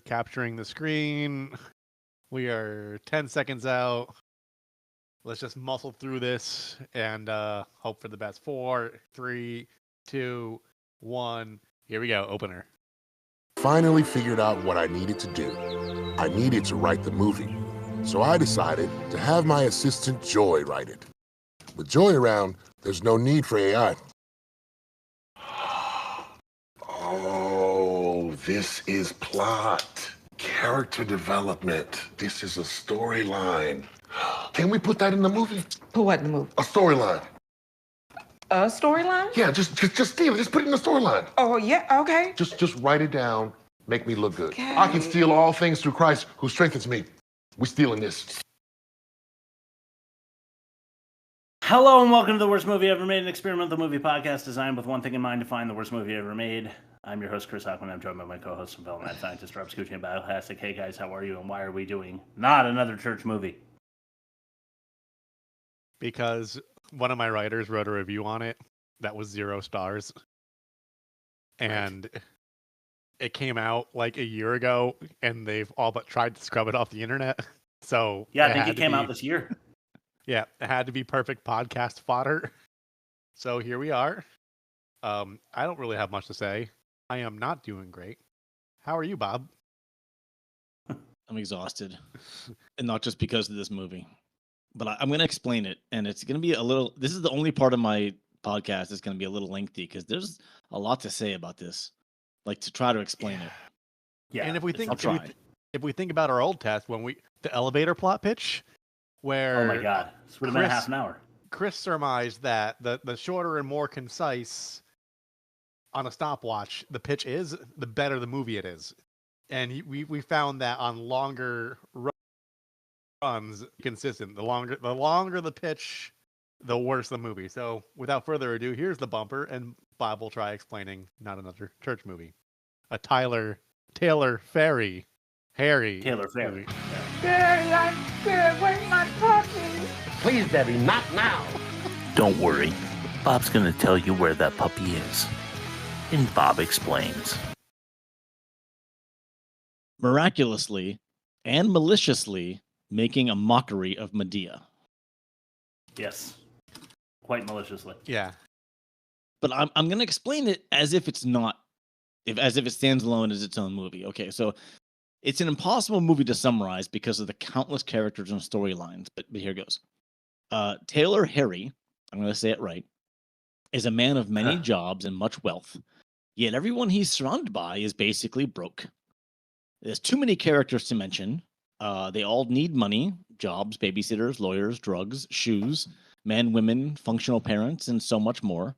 capturing the screen. We are 10 seconds out. Let's just muscle through this and hope for the best. 4, 3, 2, 1. Here we go. Opener. Finally figured out what I needed to do. I needed to write the movie. So I decided to have my assistant Joy write it. With Joy around, there's no need for AI. Oh, this is plot. Character development. This is a storyline. Can we put that in the movie? Put what in the movie? A storyline. A storyline? Yeah, just steal it. Just put it in the storyline. Oh, yeah, okay. Just write it down. Make me look good. Okay. I can steal all things through Christ who strengthens me. We're stealing this. Hello and welcome to the Worst Movie Ever Made, an experimental movie podcast designed with one thing in mind: to find the worst movie ever made. I'm your host, Chris Hockman. I'm joined by my co-host and fellow mad scientist, Rob Scucci and Bioplastic. Hey guys, how are you and why are we doing not another church movie? Because one of my writers wrote a review on it that was 0 stars. And it came out like a year ago, and they've all but tried to scrub it off the internet. So yeah, I think it came out this year. Yeah, it had to be perfect podcast fodder. So here we are. I don't really have much to say. I am not doing great. How are you, Bob? I'm exhausted. And not just because of this movie. But I'm going to explain it. And it's going to be a little... This is the only part of my podcast that's going to be a little lengthy because there's a lot to say about this. Like, to try to explain it. Yeah, and if we think about our old test, the elevator plot pitch... Where oh my god, this would have been a half an hour. Chris surmised that the shorter and more concise on a stopwatch the pitch is, the better the movie it is. And we found that on longer runs, consistent. The longer the pitch, the worse the movie. So without further ado, here's the bumper, and Bob will try explaining not another church movie. A Taylor Ferry. Harry. Taylor Ferry. Barry, I'm scared. Where's my puppy? Please, Debbie, not now. Don't worry. Bob's going to tell you where that puppy is. And Bob explains. Miraculously and maliciously making a mockery of Madea. Yes. Quite maliciously. Yeah. But I'm going to explain it as if it's not, as if it stands alone as its own movie. Okay, so it's an impossible movie to summarize because of the countless characters and storylines, but here goes. Taylor Harry, I'm going to say it right, is a man of many jobs and much wealth, yet everyone he's surrounded by is basically broke. There's too many characters to mention. They all need money, jobs, babysitters, lawyers, drugs, shoes, men, women, functional parents, and so much more.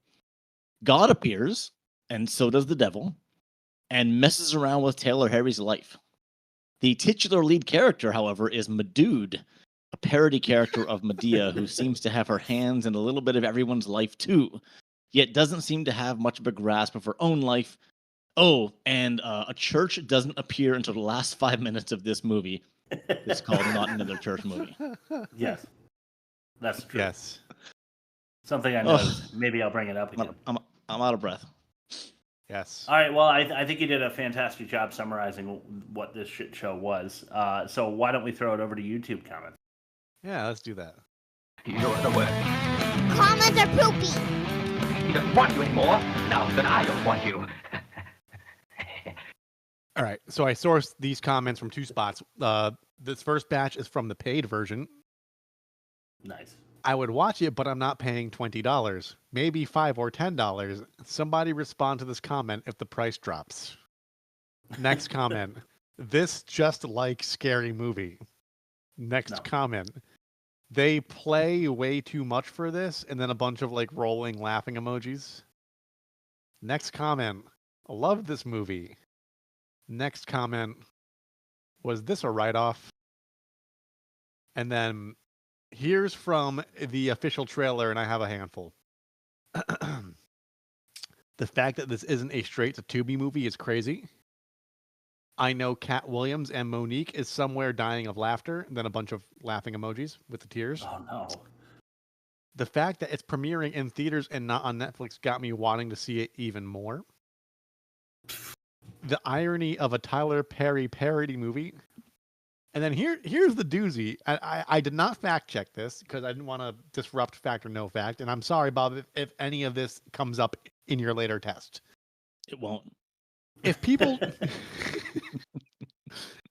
God appears, and so does the devil, and messes around with Taylor Harry's life. The titular lead character, however, is Madude, a parody character of Madea who seems to have her hands in a little bit of everyone's life too, yet doesn't seem to have much of a grasp of her own life. Oh, and a church doesn't appear until the last 5 minutes of this movie. It's called Not Another Church Movie. Yes. That's true. Yes. Something I noticed. Maybe I'll bring it up again. I'm out of breath. Yes. All right. Well, I think you did a fantastic job summarizing what this shit show was. So why don't we throw it over to YouTube comments? Yeah, let's do that. You know the word. Comments are poopy. He doesn't want you anymore. Now that I don't want you. All right. So I sourced these comments from 2 spots. This first batch is from the paid version. Nice. I would watch it, but I'm not paying $20. Maybe $5 or $10. Somebody respond to this comment if the price drops. Next comment. This just like scary movie. Next comment. They play way too much for this, and then a bunch of like rolling laughing emojis. Next comment. I love this movie. Next comment. Was this a write-off? And then here's from the official trailer, and I have a handful. The fact that this isn't a straight-to-Tubi movie is crazy. I know Cat Williams and Monique is somewhere dying of laughter, and then a bunch of laughing emojis with the tears. Oh, no. The fact that it's premiering in theaters and not on Netflix got me wanting to see it even more. The irony of a Tyler Perry parody movie. And then here's the doozy. I did not fact check this because I didn't want to disrupt fact or no fact. And I'm sorry, Bob, if any of this comes up in your later test. It won't. If people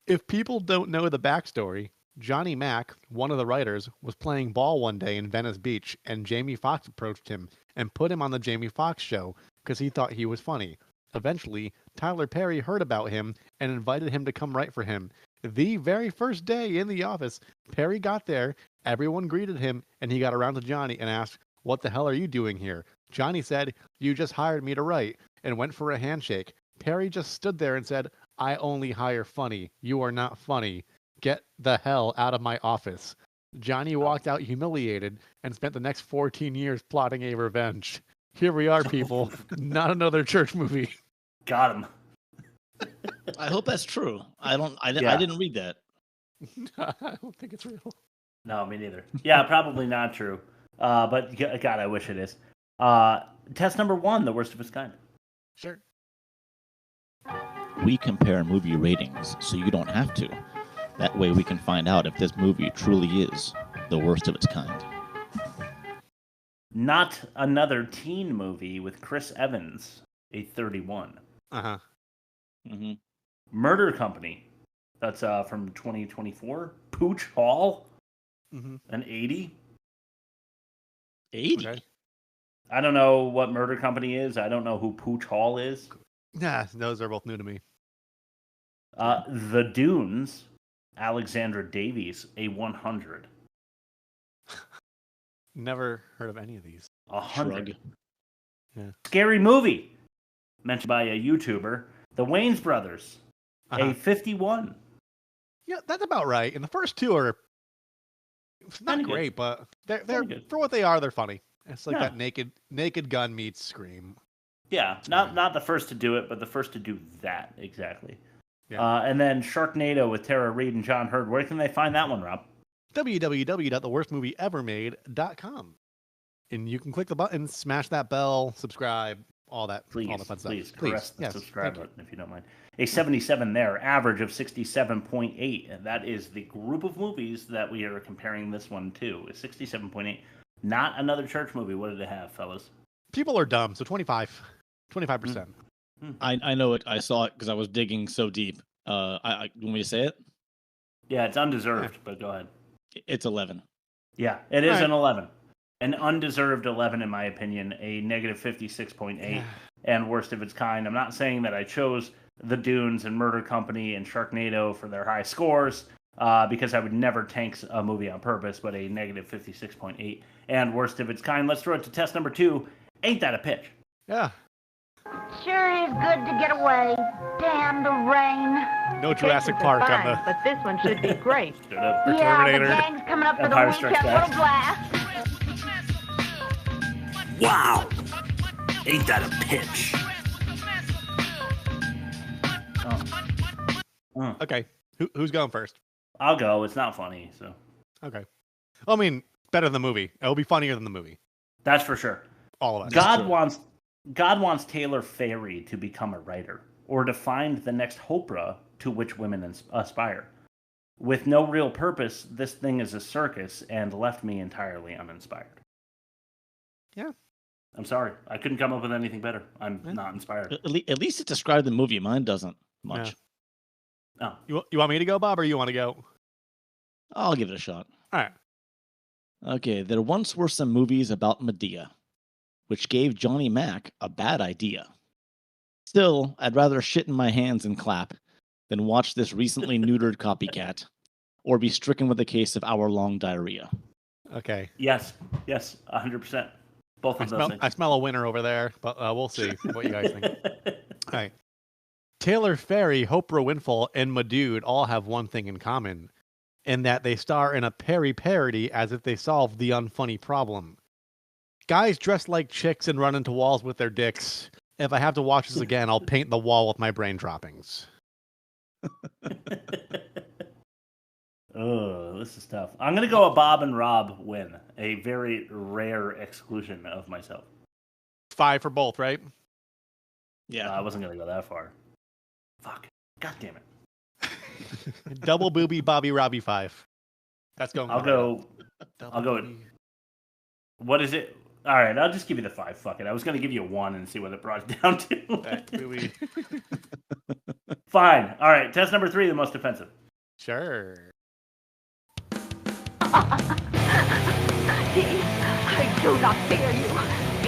if people don't know the backstory, Johnny Mac, one of the writers, was playing ball one day in Venice Beach, and Jamie Foxx approached him and put him on the Jamie Foxx show because he thought he was funny. Eventually, Tyler Perry heard about him and invited him to come write for him. The very first day in the office, Perry got there, everyone greeted him, and he got around to Johnny and asked, "What the hell are you doing here?" Johnny said, "You just hired me to write," and went for a handshake. Perry just stood there and said, "I only hire funny. You are not funny. Get the hell out of my office." Johnny walked out humiliated and spent the next 14 years plotting a revenge. Here we are, people. Not another church movie. Got him. I hope that's true. I Yeah. didn't read that. I don't think it's real. No, me neither. Yeah, probably not true. But God, I wish it is. Test number 1, the worst of its kind. Sure. We compare movie ratings so you don't have to. That way we can find out if this movie truly is the worst of its kind. Not Another Teen Movie with Chris Evans, a 31. Uh-huh. Mm-hmm. Murder Company, that's from 2024. Pooch Hall, Mm-hmm. an 80. 80? Okay. I don't know what Murder Company is. I don't know who Pooch Hall is. Yeah, those are both new to me. The Dunes, Alexandra Davies, a 100. Never heard of any of these. 100. Shrug. Yeah. Scary Movie, mentioned by a YouTuber. The Wayans Brothers, a 51. Yeah, that's about right. And the first two are not Kinda good. great, but they're good. for what they are, they're funny. It's like Yeah. that naked gun meets Scream. Yeah, not the first to do it, but the first to do that, exactly. Yeah. And then Sharknado with Tara Reid and John Hurd. Where can they find that one, Rob? www.theworstmovieevermade.com. And you can click the button, smash that bell, subscribe, all that fun stuff. Please, caress the Yes, subscribe thank you. button if you don't mind. A 77 there, average of 67.8. And that is the group of movies that we are comparing this one to. A 67.8. Not Another church movie. What did it have, fellas? People are dumb, so 25%. I know it. I saw it because I was digging so deep. You want me to say it? Yeah, it's undeserved, but go ahead. It's 11. Yeah, it is All right. an 11. An undeserved 11, in my opinion. A negative 56.8 and worst of its kind. I'm not saying that I chose The Dunes and Murder Company and Sharknado for their high scores because I would never tank a movie on purpose, but a negative 56.8 and worst of its kind. Let's throw it to test number 2. Ain't that a pitch? Yeah. Sure is good to get away. Damn the rain. No Jurassic Pictures are Park on fine, the but this one should be great. Straight up. for Yeah, Terminator. the gang's coming up for the Empire Strikes weekend Back. little blast. Wow! Ain't that a pitch? Okay. Who's going first? I'll go. It's not funny, so Okay. I mean, better than the movie. It'll be funnier than the movie. that's for sure. All of us. God wants Taylor Ferry to become a writer or to find the next Oprah to which women aspire. With no real purpose, this thing is a circus and left me entirely uninspired. Yeah. I'm sorry. I couldn't come up with anything better. I'm not inspired. At least it described the movie. Mine doesn't much. Oh, You want me to go, Bob, or you want to go? I'll give it a shot. All right. Okay, there once were some movies about Madea, which gave Johnny Mac a bad idea. Still, I'd rather shit in my hands and clap than watch this recently neutered copycat, or be stricken with a case of hour-long diarrhea. Okay. yes, 100%. Both of those things. I smell a winner over there, but we'll see what you guys think. All right. Taylor Ferry, Oprah Winfrey, and Madude all have one thing in common, in that they star in a Perry parody as if they solved the unfunny problem. Guys dress like chicks and run into walls with their dicks. If I have to watch this again, I'll paint the wall with my brain droppings. Oh, this is tough. I'm going to go a Bob and Rob win. A very rare exclusion of myself. 5 for both, right? Yeah. I wasn't going to go that far. Fuck. God damn it. Double Booby Bobby Robby 5. That's going. I'll go. What is it? All right, I'll just give you the 5. Fuck it. I was going to give you a 1 and see what it brought it down to. Booby. Fine. All right, test number 3, the most offensive. Sure. I do not fear you,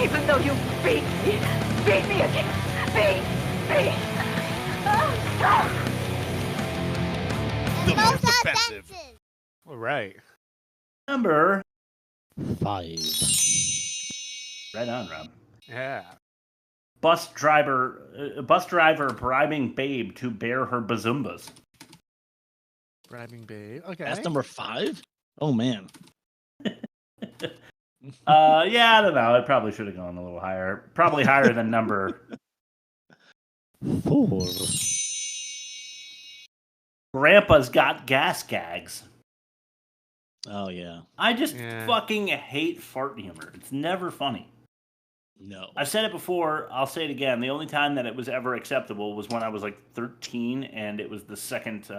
even though you beat me. Beat me again. Beat. The most offensive. All right. Number 5. right on, Rob. Yeah. Bus driver bribing babe to bear her bazoombas. Bribing babe. Okay. That's number 5? Oh, man. Yeah, I don't know. It probably should have gone a little higher. Probably higher than number 4. Grandpa's got gas gags. Oh, yeah. I just fucking hate fart humor. It's never funny. No. I've said it before. I'll say it again. The only time that it was ever acceptable was when I was like 13, and it was the second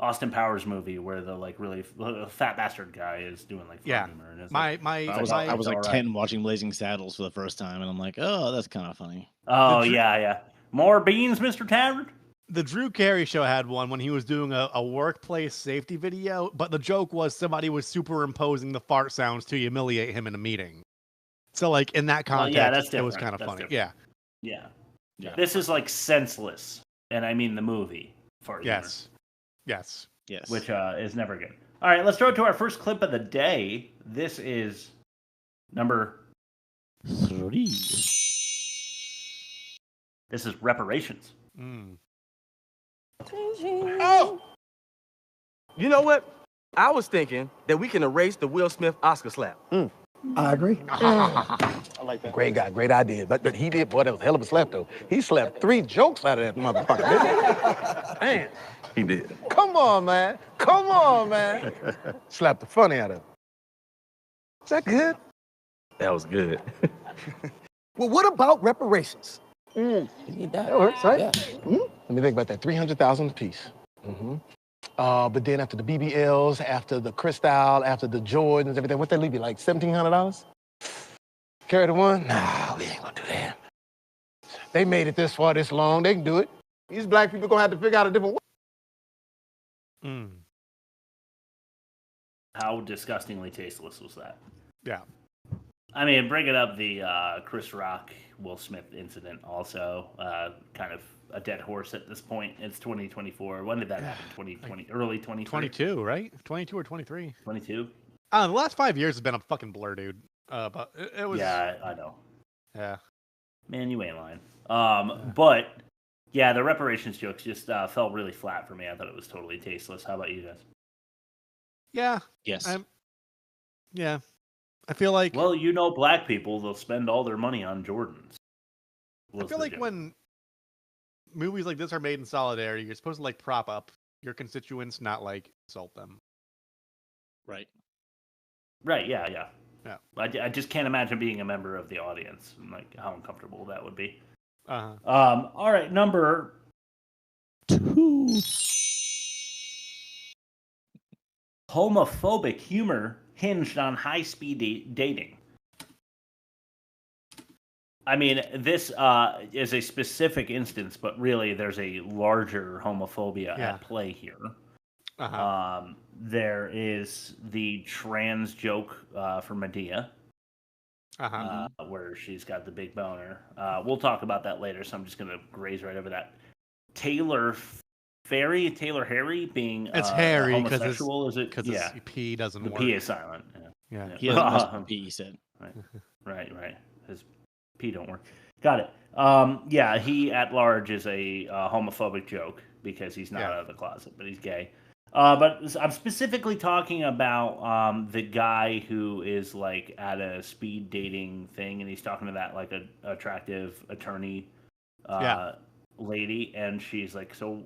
Austin Powers movie where the like really fat bastard guy is doing like fart humor. And it's I was like 10 watching Blazing Saddles for the first time, and I'm like, oh, that's kind of funny. Oh, yeah. More beans, Mr. Tavern? The Drew Carey show had one when he was doing a workplace safety video, but the joke was somebody was superimposing the fart sounds to humiliate him in a meeting. So, like, in that context, it was kind of funny. Different. Yeah. This is like senseless, and I mean the movie fart humor. Yes. Which is never good. All right, let's throw it to our first clip of the day. This is number 3. This is reparations. Oh! You know what? I was thinking that we can erase the Will Smith Oscar slap. I agree. I like that. Great guy, great idea. But he did, boy, that was a hell of a slap, though. He slapped 3 jokes out of that motherfucker, didn't he? Man. He did. Come on, man. Slapped the funny out of him. Is that good? That was good. Well, what about reparations? That works, right? Yeah. Let me think about that. 300,000 apiece. But then after the BBLs, after the Cristal, after the Jordans, everything, what they leave you, like $1,700? Carry the one? Nah, we ain't gonna do that. They made it this far, this long, they can do it. These black people gonna have to figure out a different way. How disgustingly tasteless was that? Yeah. I mean, bringing up the Chris Rock, Will Smith incident also, kind of a dead horse at this point. It's 2024. When did that happen? 2020, early 2020? 22, right? 22 or 23? 22? The last 5 years has been a fucking blur, dude. But it was... Yeah, I know. Yeah. Man, you ain't lying. But, yeah, the reparations jokes just fell really flat for me. I thought it was totally tasteless. How about you guys? Yeah. Yes. Yeah. I feel like... Well, you know black people, they'll spend all their money on Jordans. I feel like when movies like this are made in solidarity, you're supposed to, like, prop up your constituents, not, like, insult them. Right. Right, yeah. I just can't imagine being a member of the audience and, like, how uncomfortable that would be. All right, number 2. Homophobic humor hinged on high-speed dating. I mean, this is a specific instance, but really there's a larger homophobia at play here. There is the trans joke for Madea, where she's got the big boner. We'll talk about that later, so I'm just going to graze right over that. Taylor Harry being it's Harry homosexual, is it? Because his P doesn't work. The P is silent. Yeah. He has P, he said. Right. His P don't work. Got it. Yeah, he at large is a homophobic joke because he's not out of the closet, but he's gay. But I'm specifically talking about the guy who is like at a speed dating thing, and he's talking to that like a attractive attorney lady, and she's like, so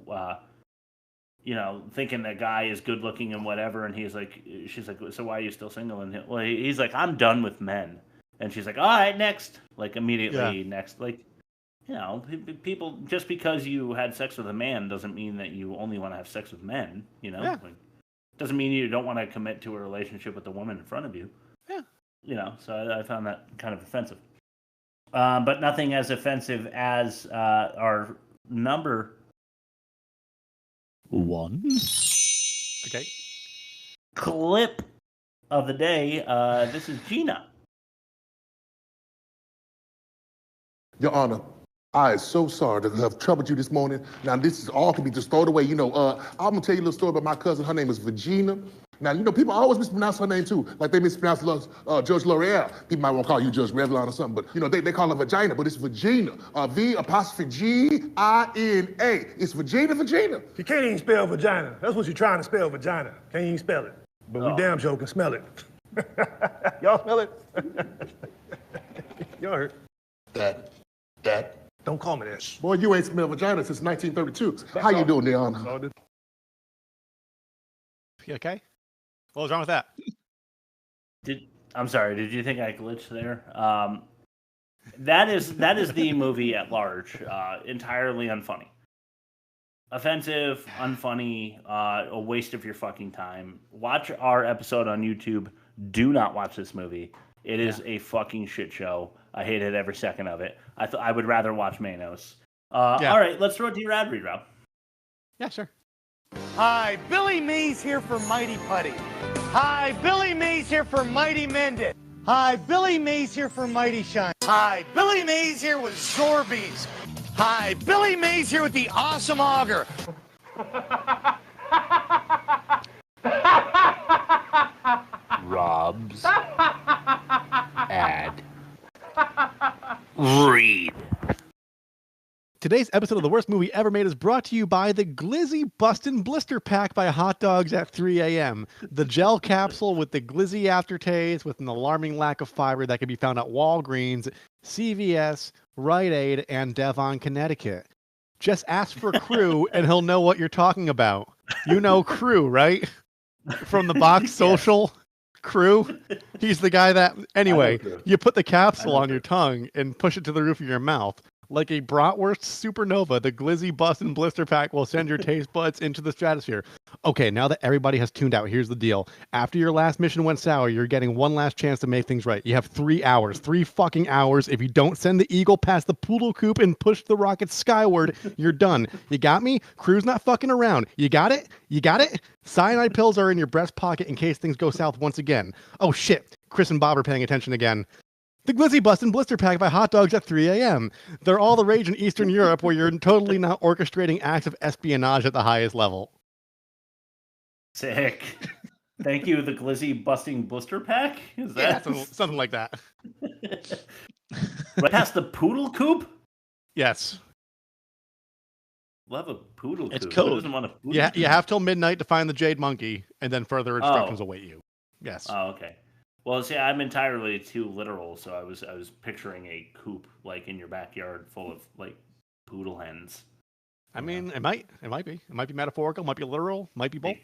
thinking that guy is good looking and whatever, and she's like, so why are you still single? And he's like, I'm done with men. And she's like, all right, next. Like immediately next. Like people, just because you had sex with a man doesn't mean that you only want to have sex with men, Yeah. Like, doesn't mean you don't want to commit to a relationship with the woman in front of you. Yeah. So I found that kind of offensive. But nothing as offensive as our number 1 Okay. clip of the day. This is Gina. Your Honor, I am so sorry to have troubled you this morning. Now, this is all can be just thrown away. I'm going to tell you a little story about my cousin. Her name is Virginia. Now, people always mispronounce her name, too. Like they mispronounce Judge L'Oreal. People might want to call you Judge Revlon or something, but, they call her Vagina, but it's Virginia. V''Gina. It's Virginia. You can't even spell vagina. That's what you're trying to spell, vagina. Can't even spell it. But we damn sure can smell it. Y'all smell it? Y'all heard? That. Don't call me that. Boy, you ain't smelled vagina since 1932. How you doing, Your Honor? You okay? What was wrong with that? I'm sorry. Did you think I glitched there? That is the movie at large. Entirely unfunny, offensive, unfunny, a waste of your fucking time. Watch our episode on YouTube. Do not watch this movie. It is a fucking shit show. I hated every second of it. I would rather watch Manos. All right, let's throw it to your ad read, Rob. Yeah, sure. Hi, Billy Mays here for Mighty Putty. Hi, Billy Mays here for Mighty Mendit. Hi, Billy Mays here for Mighty Shine. Hi, Billy Mays here with Sorbies. Hi, Billy Mays here with the Awesome Auger. Rob's ad read. Today's episode of The Worst Movie Ever Made is brought to you by the Glizzy Bustin' Blister Pack by Hot Dogs at 3 a.m. The gel capsule with the glizzy aftertaste with an alarming lack of fiber that can be found at Walgreens, CVS, Rite Aid, and Devon, Connecticut. Just ask for Crew and he'll know what you're talking about. You know Crew, right? From the box social. Crew. He's the guy that... Anyway, you put the capsule on your tongue and push it to the roof of your mouth. Like a bratwurst supernova, the Glizzy Bustin' Blister Pack will send your taste buds into the stratosphere. Okay, now that everybody has tuned out, here's the deal. After your last mission went sour, you're getting one last chance to make things right. You have 3 hours, 3 fucking hours. If you don't send the eagle past the poodle coop and push the rocket skyward, you're done. You got me? Crew's not fucking around. You got it? You got it? Cyanide pills are in your breast pocket in case things go south once again. Oh shit, Chris and Bob are paying attention again. The Glizzy Bustin' Blister Pack by Hot Dogs at 3 a.m. They're all the rage in Eastern Europe where you're totally not orchestrating acts of espionage at the highest level. Sick. Thank you, the Glizzy Busting Blister Pack? Is that something like that? Right past the poodle coop? Yes. Love a poodle it's coop. Code. Who doesn't want a poodle Yeah, coop? you have till midnight to find the Jade Monkey, and then further instructions await you. Yes. Oh, okay. Well, see, I'm entirely too literal, so I was picturing a coop like in your backyard full of like poodle hens. I mean, it might be. It might be metaphorical, might be literal, might be both.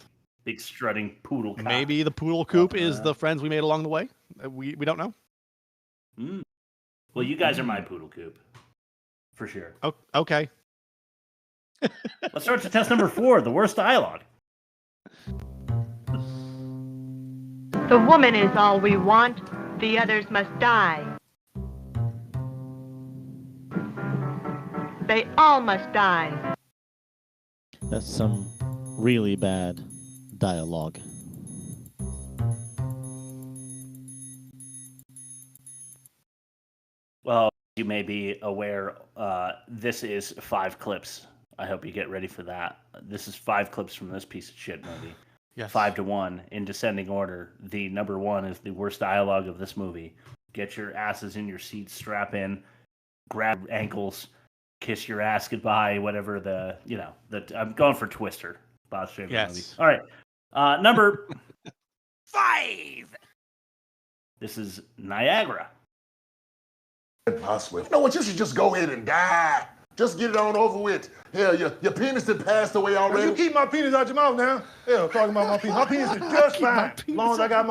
Big strutting poodle cock. Maybe the poodle coop is the friends we made along the way. We don't know. Well, you guys are my poodle coop. For sure. Oh, okay. Let's start to test number 4, the worst dialogue. The woman is all we want. The others must die. They all must die. That's some really bad dialogue. Well, you may be aware, this is 5 clips. I hope you get ready for that. This is 5 clips from this piece of shit movie. Yes. 5-1 in descending order. The number 1 is the worst dialogue of this movie. Get your asses in your seats, strap in, grab ankles, kiss your ass goodbye, whatever I'm going for Twister. Bob's favorite movie. All right. Number 5. This is Niagara. Possible. You know what? You should just go ahead and die. Just get it on over with. Hell, your penis had passed away already. You keep my penis out your mouth now. Hell, talking about my penis. My penis is just fine. As long as I got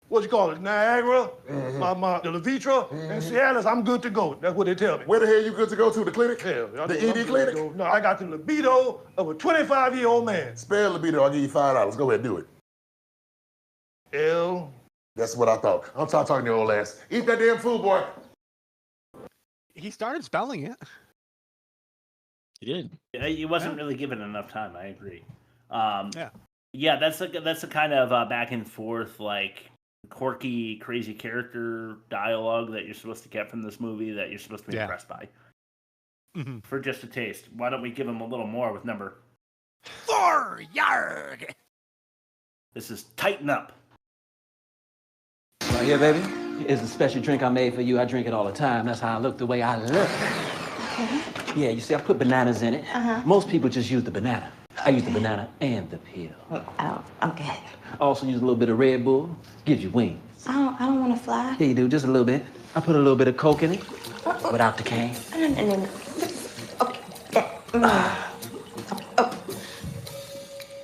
what you call it, Niagara, my the Levitra, and Cialis, I'm good to go. That's what they tell me. Where the hell you good to go to? The clinic? Hell, The ED clinic? No, I got the libido of a 25-year-old man. Spell libido, I'll give you $5. Go ahead, do it. L. That's what I thought. I'm talking to your old ass. Eat that damn food, boy. He started spelling it. He did. He wasn't really given enough time. I agree. Yeah. Yeah, that's a kind of back and forth, like quirky, crazy character dialogue that you're supposed to get from this movie that you're supposed to be impressed by. Mm-hmm. For just a taste, why don't we give him a little more with number 4 Yarg. This is Tighten Up. Right here, baby, is a special drink I made for you. I drink it all the time. That's how I look, the way I look. Okay. Yeah, you see, I put bananas in it. Most people just use the banana. I use the banana and the peel. Oh, okay. I also use a little bit of Red Bull. Gives you wings. I don't want to fly. Yeah, you do, just a little bit. I put a little bit of Coke in it, without the can. No. Okay.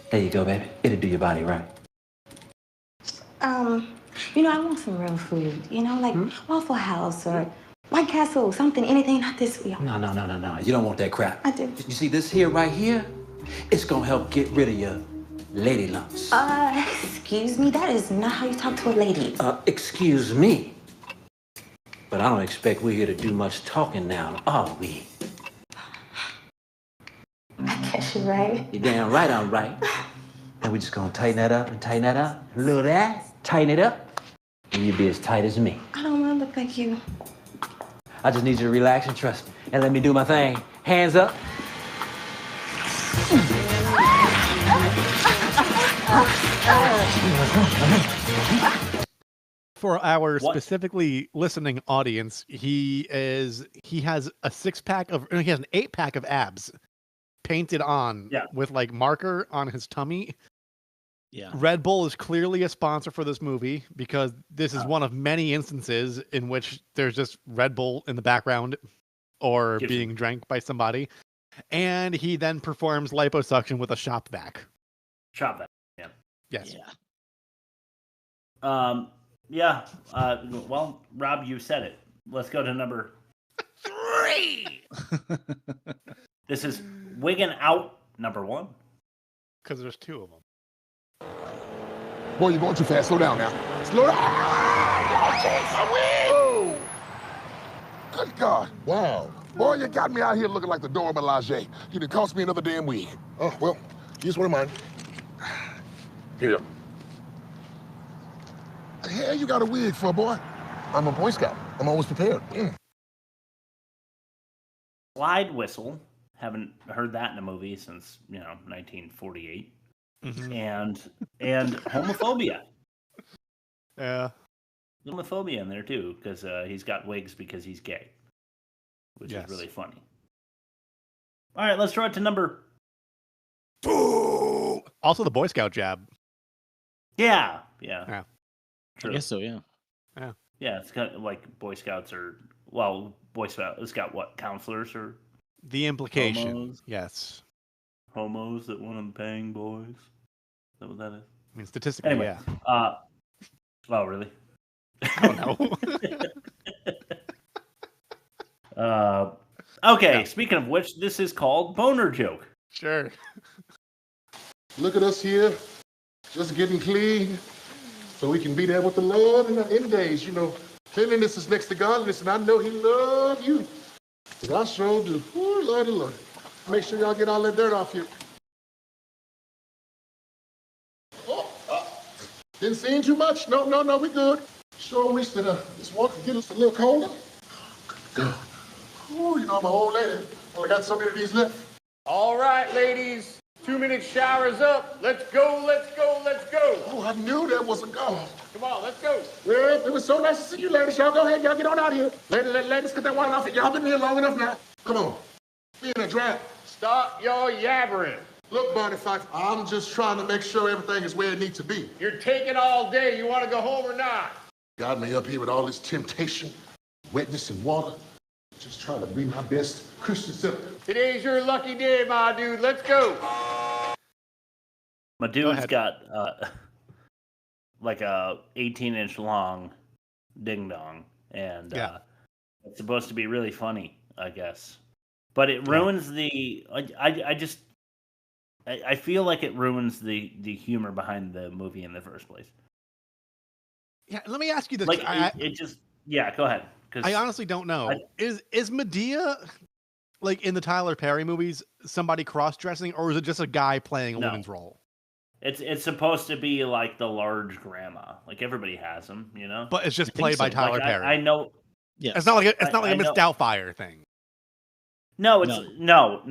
There you go, baby. It'll do your body right. I want some real food. Like Waffle House or White Castle, something, anything not this week. No. You don't want that crap. I do. You see this here, right here? It's gonna help get rid of your lady lumps. Excuse me, that is not how you talk to a lady. Excuse me. But I don't expect we're here to do much talking now, are we? I guess you're right. You're damn right I'm right. And we're just gonna tighten that up and tighten that up. A little of that, tighten it up, and you'll be as tight as me. I don't want to look like you. I just need you to relax and trust me. And let me do my thing. Hands up. For our specifically listening audience, he has a 6-pack of, he has an 8-pack of abs painted on with like marker on his tummy. Yeah. Red Bull is clearly a sponsor for this movie because this is one of many instances in which there's just Red Bull in the background or being drank by somebody. And he then performs liposuction with a shop vac. Shop vac, yeah. Yes. Yeah. Well, Rob, you said it. Let's go to number 3. This is Wiggin' Out, number 1. Because there's 2 of them. Boy, you're going too fast. Slow down now. Slow down. Oh! Good God. Wow. Boy, you got me out here looking like the Dora Milaje. You done cost me another damn wig. Oh, well, here's one of mine. Here you go. The hell you got a wig for, boy? I'm a Boy Scout. I'm always prepared. Slide whistle. Haven't heard that in a movie since, 1948. Mm-hmm. And homophobia. Yeah. Homophobia in there too, because he's got wigs because he's gay, which is really funny. All right, let's throw it to number 2. Also the Boy Scout jab. Yeah. True. I guess so, yeah. Yeah, it's kind of like Boy Scouts are, Boy Scout what, counselors or? The implication, homos? yes. Homos that want to bang boys. Is that what that is? I mean, statistically, anyway, yeah. Oh, really? I don't know. Okay, speaking of which, this is called Boner Joke. Sure. Look at us here, just getting clean, so we can be there with the Lord in the end days. Cleanliness is next to godliness, and I know He loves you. Because I sure do. Ooh, Lordy, Lord. Make sure y'all get all that dirt off you. Didn't see too much. No, we good. Sure wish that this water could get us a little colder. Good. Ooh, my old lady. Only got so many of these left. All right, ladies. 2-minute shower's up. Let's go. Oh, I knew that was a go. Come on, let's go. Well, it was so nice to see you, ladies. Y'all go ahead. Y'all get on out here. Ladies, get that water off. Y'all been here long enough now. Come on. Be in a draft. Stop your yabbering. Look, Barney Fife, I'm just trying to make sure everything is where it needs to be. You're taking all day. You want to go home or not? Got me up here with all this temptation, wetness, and water. Just trying to be my best Christian self. Today's your lucky day, my dude. Let's go. My dude's got like a 18-inch long ding dong, and it's supposed to be really funny, I guess. But it ruins the. I feel like it ruins the humor behind the movie in the first place. Yeah, let me ask you this. Like go ahead. I honestly don't know. Is Madea, like in the Tyler Perry movies, somebody cross-dressing, or is it just a guy playing a woman's role? It's supposed to be like the large grandma. Like everybody has them, you know. But it's just played by Tyler Perry. I know. Yeah, it's not like a Miss Doubtfire thing. No, it's no.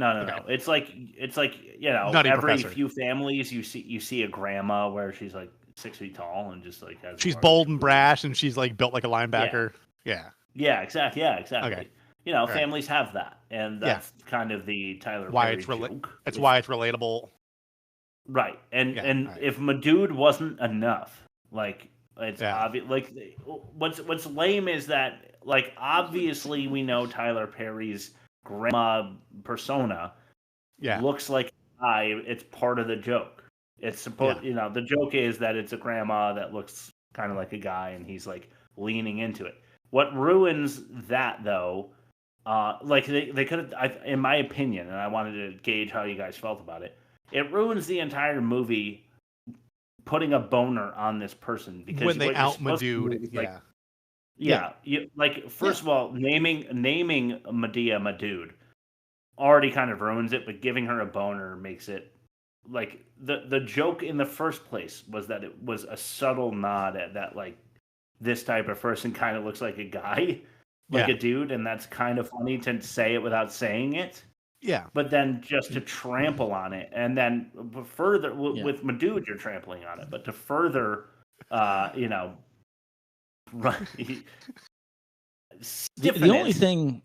It's like Nutty every Professor. few families you see a grandma where she's like 6 feet tall and just like has She's bold and brash, and she's like built like a linebacker. Yeah, exactly. Okay. You know, families have that, and that's kind of the Tyler Perry joke. It's why it's relatable. Right, and if Madude wasn't enough, like it's obvious. Like what's lame is that like obviously we know Tyler Perry's grandma persona looks like a guy. It's part of the joke. It's supposed, the joke is that it's a grandma that looks kind of like a guy, and he's like leaning into it. What ruins that though, like they could have, in my opinion, and I wanted to gauge how you guys felt about it. It ruins the entire movie putting a boner on this person because when they out Madude, first of all, naming Madea Madude already kind of ruins it, but giving her a boner makes it like the joke in the first place was that it was a subtle nod at that, like this type of person kind of looks like a guy, like a dude, and that's kind of funny to say it without saying it. Yeah. But then just to trample on it, and then further with Madude, you're trampling on it. But to further, the only thing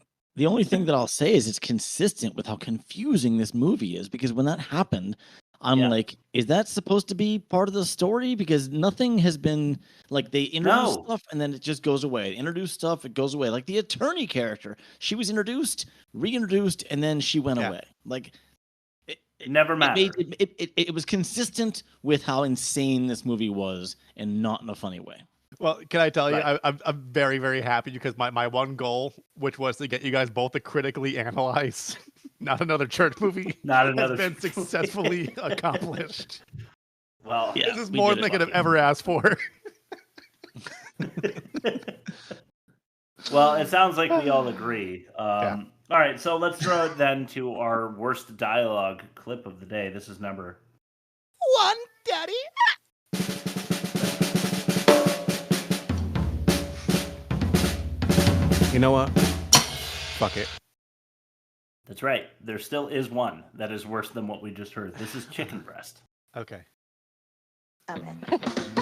that I'll say is it's consistent with how confusing this movie is, because when that happened, I'm like, is that supposed to be part of the story? Because nothing has been like, they introduce stuff and then it just goes away. Introduce stuff, it goes away. Like the attorney character, she was introduced, reintroduced, and then she went away. Like it never mattered. It was consistent with how insane this movie was, and not in a funny way. Well, can I tell you, I'm very, very happy because my one goal, which was to get you guys both to critically analyze Not Another Church Movie, has been successfully accomplished. Well, this is more than I could have ever asked for. Well, it sounds like we all agree. All right, so let's throw it then to our worst dialogue clip of the day. This is number 1, Daddy. You know what? Fuck it. That's right. There still is one that is worse than what we just heard. This is chicken breast. Okay.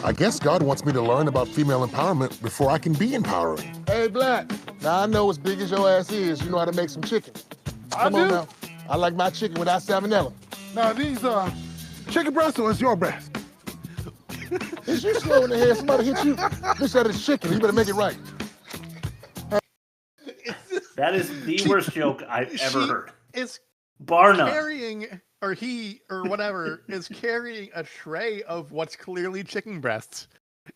I guess God wants me to learn about female empowerment before I can be empowering. Hey, Black. Now I know as big as your ass is, you know how to make some chicken. Come on now. I like my chicken without salmonella. Now these chicken breasts or is your breast? Is you slow in the head? Somebody hit you? This that is chicken. You better make it right. That is the worst joke I've ever heard. Is bar none. Carrying, or he, or whatever, is carrying a tray of what's clearly chicken breasts.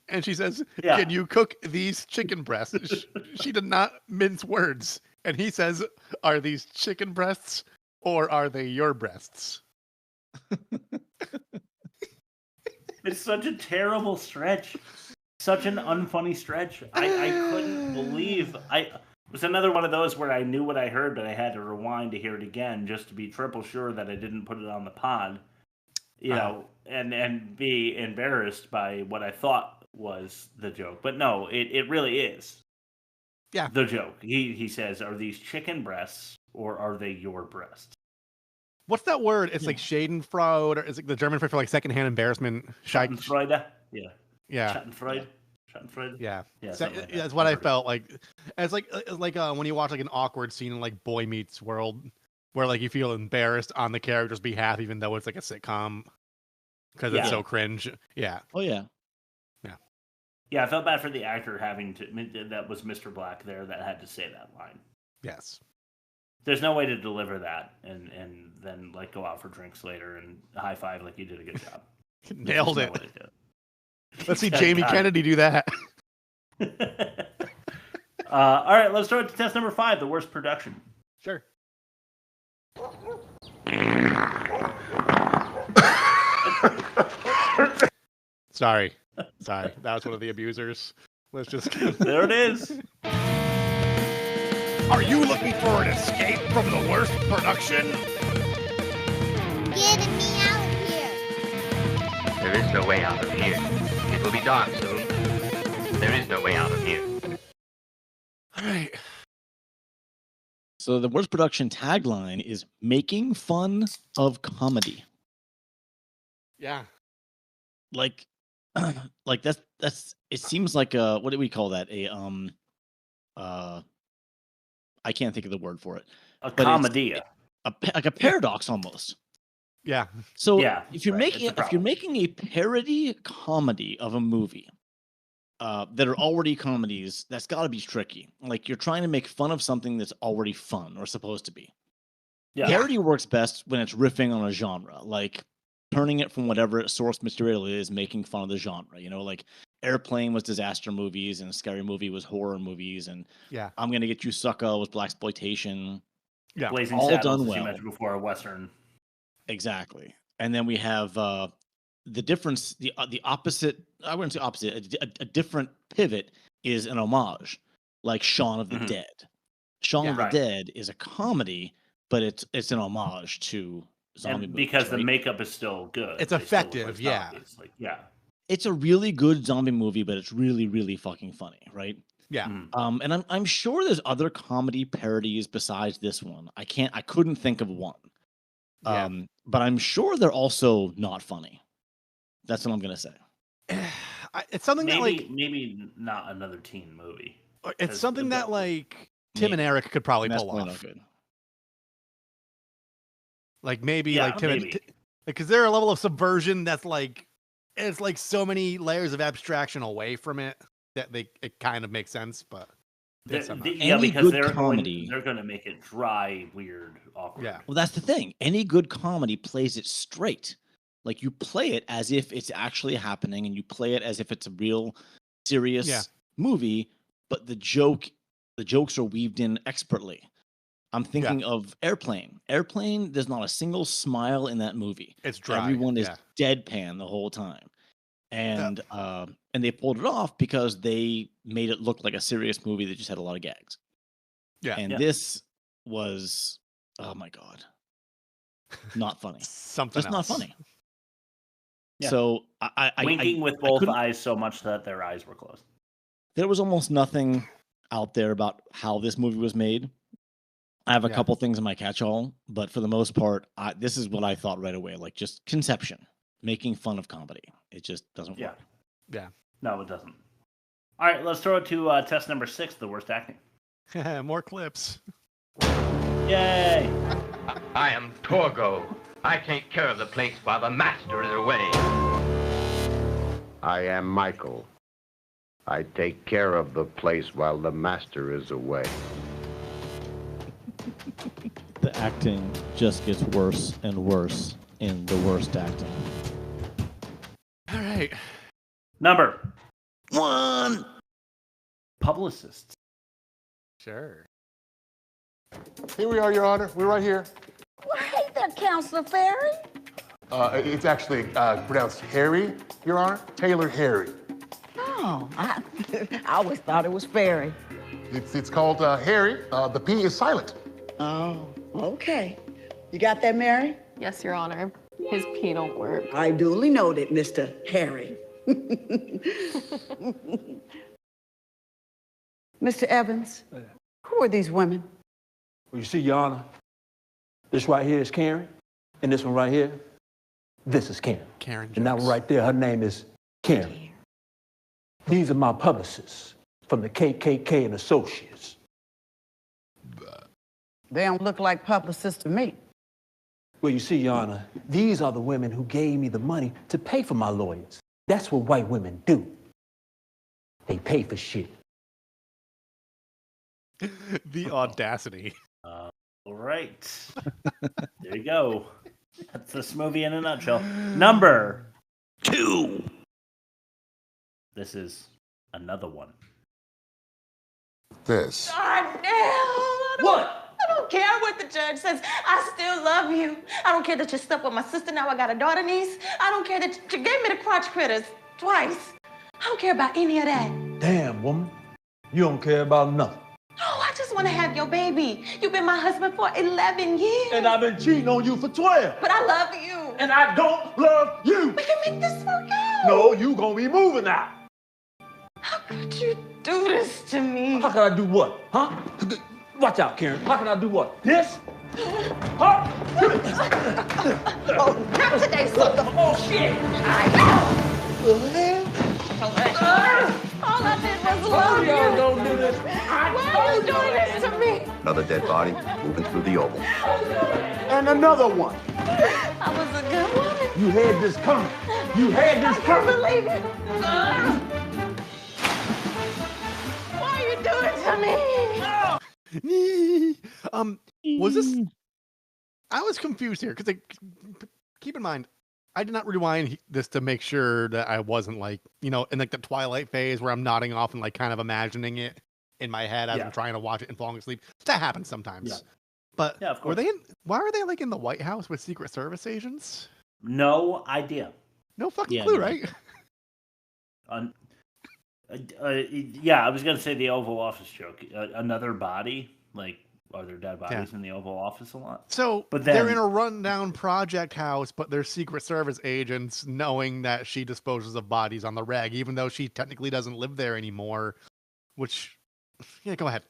And she says, can you cook these chicken breasts? She did not mince words. And he says, are these chicken breasts or are they your breasts? It's such a terrible stretch. Such an unfunny stretch. I couldn't believe... It was another one of those where I knew what I heard, but I had to rewind to hear it again just to be triple sure that I didn't put it on the pod, you know, and be embarrassed by what I thought was the joke. But no, it really is. Yeah. The joke. He says, are these chicken breasts or are they your breasts? What's that word? It's like Schadenfreude, or is it the German for like secondhand embarrassment? Schadenfreude? Yeah. Schadenfreude. Yeah, that's what I felt like. It's like when you watch like an awkward scene in like Boy Meets World, where like you feel embarrassed on the character's behalf, even though it's like a sitcom, because it's so cringe. Yeah. Oh yeah. Yeah, I felt bad for the actor having to. That was Mr. Black there that had to say that line. Yes. There's no way to deliver that and then like go out for drinks later and high five like you did a good job. Nailed it. Let's see Jamie Kennedy do that. All right, let's throw it to test number 5, the worst production. Sure. Sorry. That was one of the abusers. Let's just... There it is. Are you looking for an escape from the worst production? Get me out of here! There is no way out of here. It will be dark soon. There is no way out of here. All right. So the worst production tagline is making fun of comedy. Yeah. Like that's it seems like a, what do we call that? I can't think of the word for it. A comedy. Like a paradox almost. Yeah. So yeah, if you're making a parody comedy of a movie that are already comedies, that's got to be tricky. Like you're trying to make fun of something that's already fun or supposed to be. Yeah. Parody works best when it's riffing on a genre, like turning it from whatever source material is, making fun of the genre. You know, like Airplane was disaster movies and Scary Movie was horror movies, and I'm Gonna Get You Sucker was blaxploitation. Yeah, Blazing all Saddles, done well. as you mentioned before, a Western. Exactly. And then we have the difference, the opposite, I wouldn't say opposite, a different pivot is an homage, like Shaun of the Dead. Shaun of the Dead is a comedy, but it's an homage to zombie movies. Because the makeup is still good. It's effective, It's a really good zombie movie, but it's really, really fucking funny, right? Yeah. And I'm sure there's other comedy parodies besides this one. I couldn't think of one. But I'm sure they're also not funny. That's what I'm gonna say. It's something maybe not another teen movie. It's something that like Tim and Eric could probably pull off. Like maybe Tim, because they're a level of subversion that's like it's like so many layers of abstraction away from it that it kind of makes sense, but. Because they're going to make it dry, weird, awkward. Yeah. Well, that's the thing. Any good comedy plays it straight. Like you play it as if it's actually happening, and you play it as if it's a real serious movie. But the jokes are weaved in expertly. I'm thinking of Airplane. Airplane. There's not a single smile in that movie. It's dry. Everyone is deadpan the whole time. And they pulled it off because they made it look like a serious movie that just had a lot of gags. Yeah. And this was, oh my God, not funny. Something just else. Not funny. Yeah. So winking with both eyes so much that their eyes were closed. There was almost nothing out there about how this movie was made. I have a couple things in my catch-all, but for the most part, this is what I thought right away. Like just conception, making fun of comedy. It just doesn't work. Yeah. No, it doesn't. All right, let's throw it to test number 6, the worst acting. More clips. Yay! I am Torgo. I take care of the place while the master is away. I am Michael. I take care of the place while the master is away. The acting just gets worse and worse in the worst acting. All right. Number 1. Publicists. Sure. Here we are, Your Honor. We're right here. Well, hey there, Counselor Ferry. It's actually pronounced Harry, Your Honor. Taylor Harry. Oh, I always thought it was Ferry. It's called Harry. The P is silent. Oh, okay. You got that, Mary? Yes, Your Honor. His P don't work. I duly noted, Mr. Harry. Mr. Evans, who are these women? Well, you see, Your Honor, this right here is Karen, and this one right here, this is Karen. Karen. And that one right there, her name is Karen. These are my publicists from the KKK and Associates. They don't look like publicists to me. Well, you see, Your Honor, these are the women who gave me the money to pay for my lawyers. That's what white women do. They pay for shit. The audacity. All right. There you go. That's this movie in a nutshell. Number 2. This is another one. This. What? I don't care what the judge says. I still love you. I don't care that you slept with my sister. Now I got a daughter niece. I don't care that you gave me the crotch critters twice. I don't care about any of that. Damn, woman. You don't care about nothing. Oh, I just want to have your baby. You've been my husband for 11 years. And I've been cheating on you for 12. But I love you. And I don't love you. We can make this work out. No, you gonna be moving out. How could you do this to me? How can I do what? Huh? Watch out, Karen. How can I do what? This? Huh? Oh, not today, sucker. Oh, shit. All I did was love you. Y'all don't do this. Why are you doing this to me? Another dead body moving through the oval. And another one. I was a good woman. You had this coming. You had this I coming. can't believe it. Why are you doing to me? Was this? I was confused here because keep in mind, I did not rewind this to make sure that I wasn't like, in like the Twilight phase where I'm nodding off and like kind of imagining it in my head as I'm trying to watch it and falling asleep. That happens sometimes. Yeah. But of course. why are they like in the White House with Secret Service agents? No idea. No fucking clue, right? Yeah, I was gonna say the Oval Office joke. Another body, like, are there dead bodies in the Oval Office a lot? So, but then, they're in a rundown project house, but they're Secret Service agents, knowing that she disposes of bodies on the reg, even though she technically doesn't live there anymore. Which, go ahead.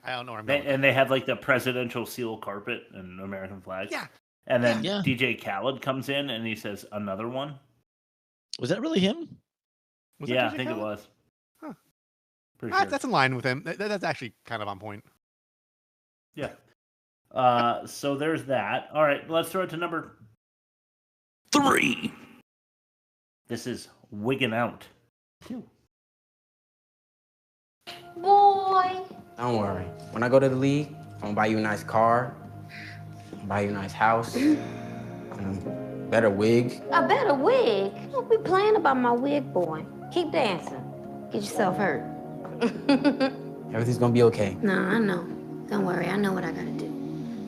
I don't know where I'm going. And they have like the presidential seal carpet and American flags. Yeah. And then DJ Khaled comes in and he says, "Another one." Was that really him? Yeah, I think it was. Huh. Pretty sure. That's in line with him. That's actually kind of on point. Yeah. So there's that. All right, let's throw it to number 3. This is Wiggin' Out. Boy. Don't worry. When I go to the league, I'm gonna buy you a nice car, buy you a nice house, better wig. A better wig? Don't be playing about my wig, boy. Keep dancing. Get yourself hurt. Everything's gonna be okay. No, I know. Don't worry, I know what I gotta do.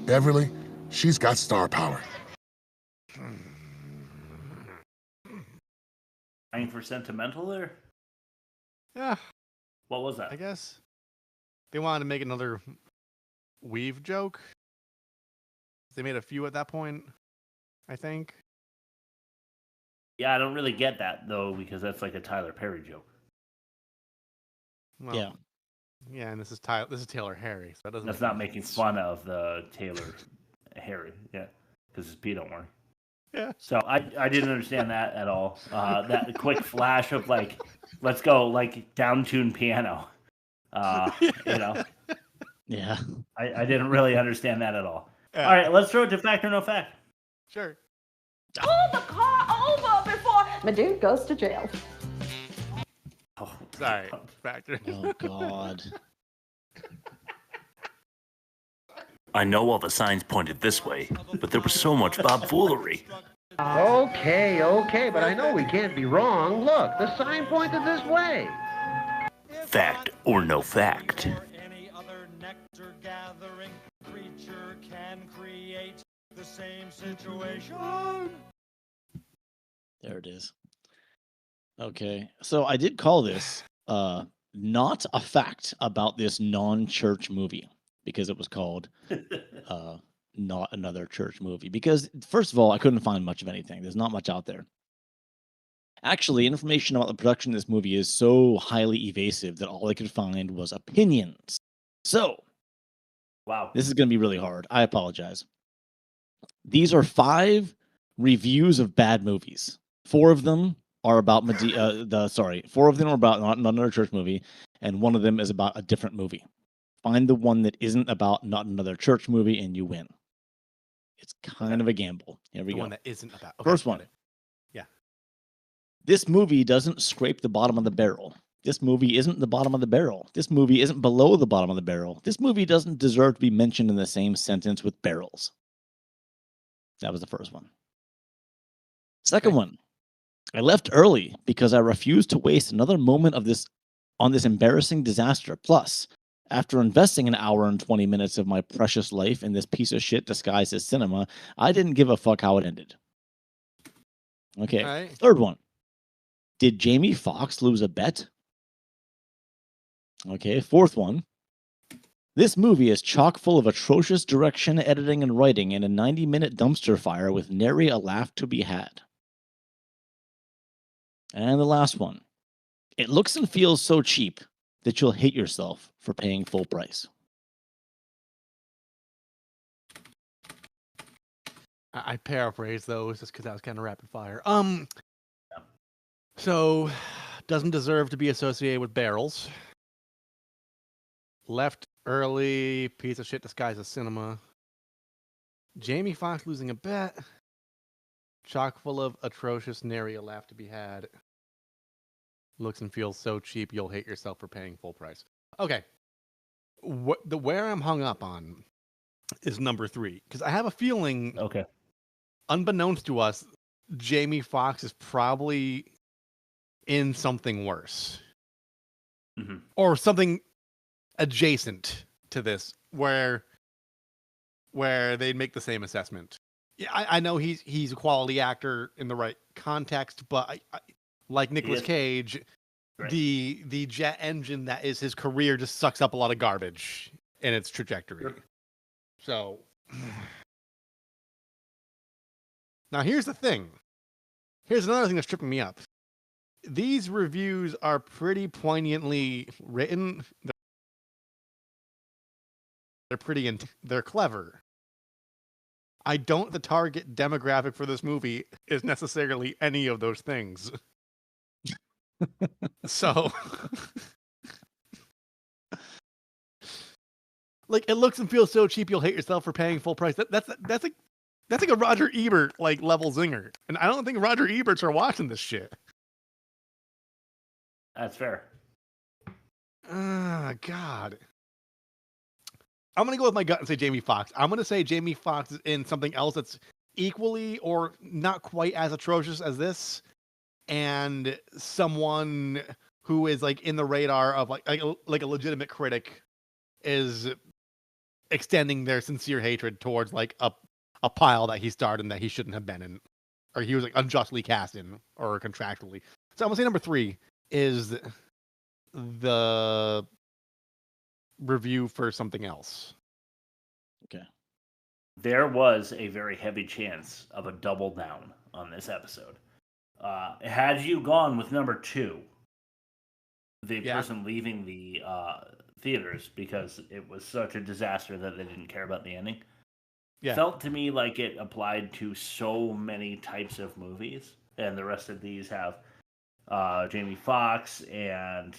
Beverly, she's got star power. Trying for sentimental there? Yeah. What was that? I guess they wanted to make another weave joke. They made a few at that point, I think. Yeah, I don't really get that though, because that's like a Tyler Perry joke. Well, yeah, and this is Taylor Harry, so that doesn't. That's not making fun of the Taylor Harry, yeah, because it's P. Don't worry. Yeah. So I didn't understand that at all. That quick flash of like, let's go like down tune piano. Yeah. I didn't really understand that at all. Yeah. All right, let's throw it to fact or no fact. Sure. Pull the car over before my dude goes to jail. Oh, sorry, factor. Oh God. I know all the signs pointed this way, but there was so much Bob-foolery. Okay, but I know we can't be wrong. Look, the sign pointed this way. Fact or no fact? Any other nectar gathering creature can create the same situation. There it is. Okay, so I did call this not a fact about this non-church movie because it was called not another church movie. Because first of all, I couldn't find much of anything. There's not much out there. Actually, information about the production of this movie is so highly evasive that all I could find was opinions. So, wow, this is going to be really hard. I apologize. These are 5 reviews of bad movies. 4 of them are about Madea. 4 of them are about not another church movie, and 1 of them is about a different movie. Find the one that isn't about not another church movie, and you win. It's kind of a gamble. Here we go. One that isn't about. Okay, First one. Yeah. This movie doesn't scrape the bottom of the barrel. This movie isn't the bottom of the barrel. This movie isn't below the bottom of the barrel. This movie doesn't deserve to be mentioned in the same sentence with barrels. That was the first one. Second one. I left early because I refused to waste another moment of this on this embarrassing disaster. Plus, after investing an hour and 20 minutes of my precious life in this piece of shit disguised as cinema, I didn't give a fuck how it ended. Okay, All right. third one. Did Jamie Foxx lose a bet? Okay, fourth one. This movie is chock full of atrocious direction, editing, and writing in a 90-minute dumpster fire with nary a laugh to be had. And the last one. It looks and feels so cheap that you'll hate yourself for paying full price. I paraphrase those just because that was kind of rapid fire. So, doesn't deserve to be associated with barrels. Left early, piece of shit disguised as cinema. Jamie Foxx losing a bet. Chock full of atrocious, nary a laugh to be had. Looks and feels so cheap, you'll hate yourself for paying full price. Okay. Where I'm hung up on is number 3. Because I have a feeling, unbeknownst to us, Jamie Foxx is probably in something worse. Mm-hmm. Or something adjacent to this, where they'd make the same assessment. Yeah, I know he's a quality actor in the right context, but I like Nicolas Cage, right. the jet engine that is his career just sucks up a lot of garbage in its trajectory. Sure. So now here's the thing. Here's another thing that's tripping me up. These reviews are pretty poignantly written. They're clever. I don't. The target demographic for this movie is necessarily any of those things. So, like, it looks and feels so cheap, you'll hate yourself for paying full price. That's like a Roger Ebert like level zinger, and I don't think Roger Eberts are watching this shit. That's fair. God. I'm going to go with my gut and say Jamie Foxx. I'm going to say Jamie Foxx is in something else that's equally or not quite as atrocious as this, and someone who is like in the radar of like a legitimate critic is extending their sincere hatred towards like a pile that he starred in that he shouldn't have been in, or he was like unjustly cast in, or contractually. So I'm going to say number 3 is the review for something else. Okay. There was a very heavy chance of a double down on this episode. Had you gone with number 2, the person leaving the theaters because it was such a disaster that they didn't care about the ending, felt to me like it applied to so many types of movies, and the rest of these have Jamie Foxx and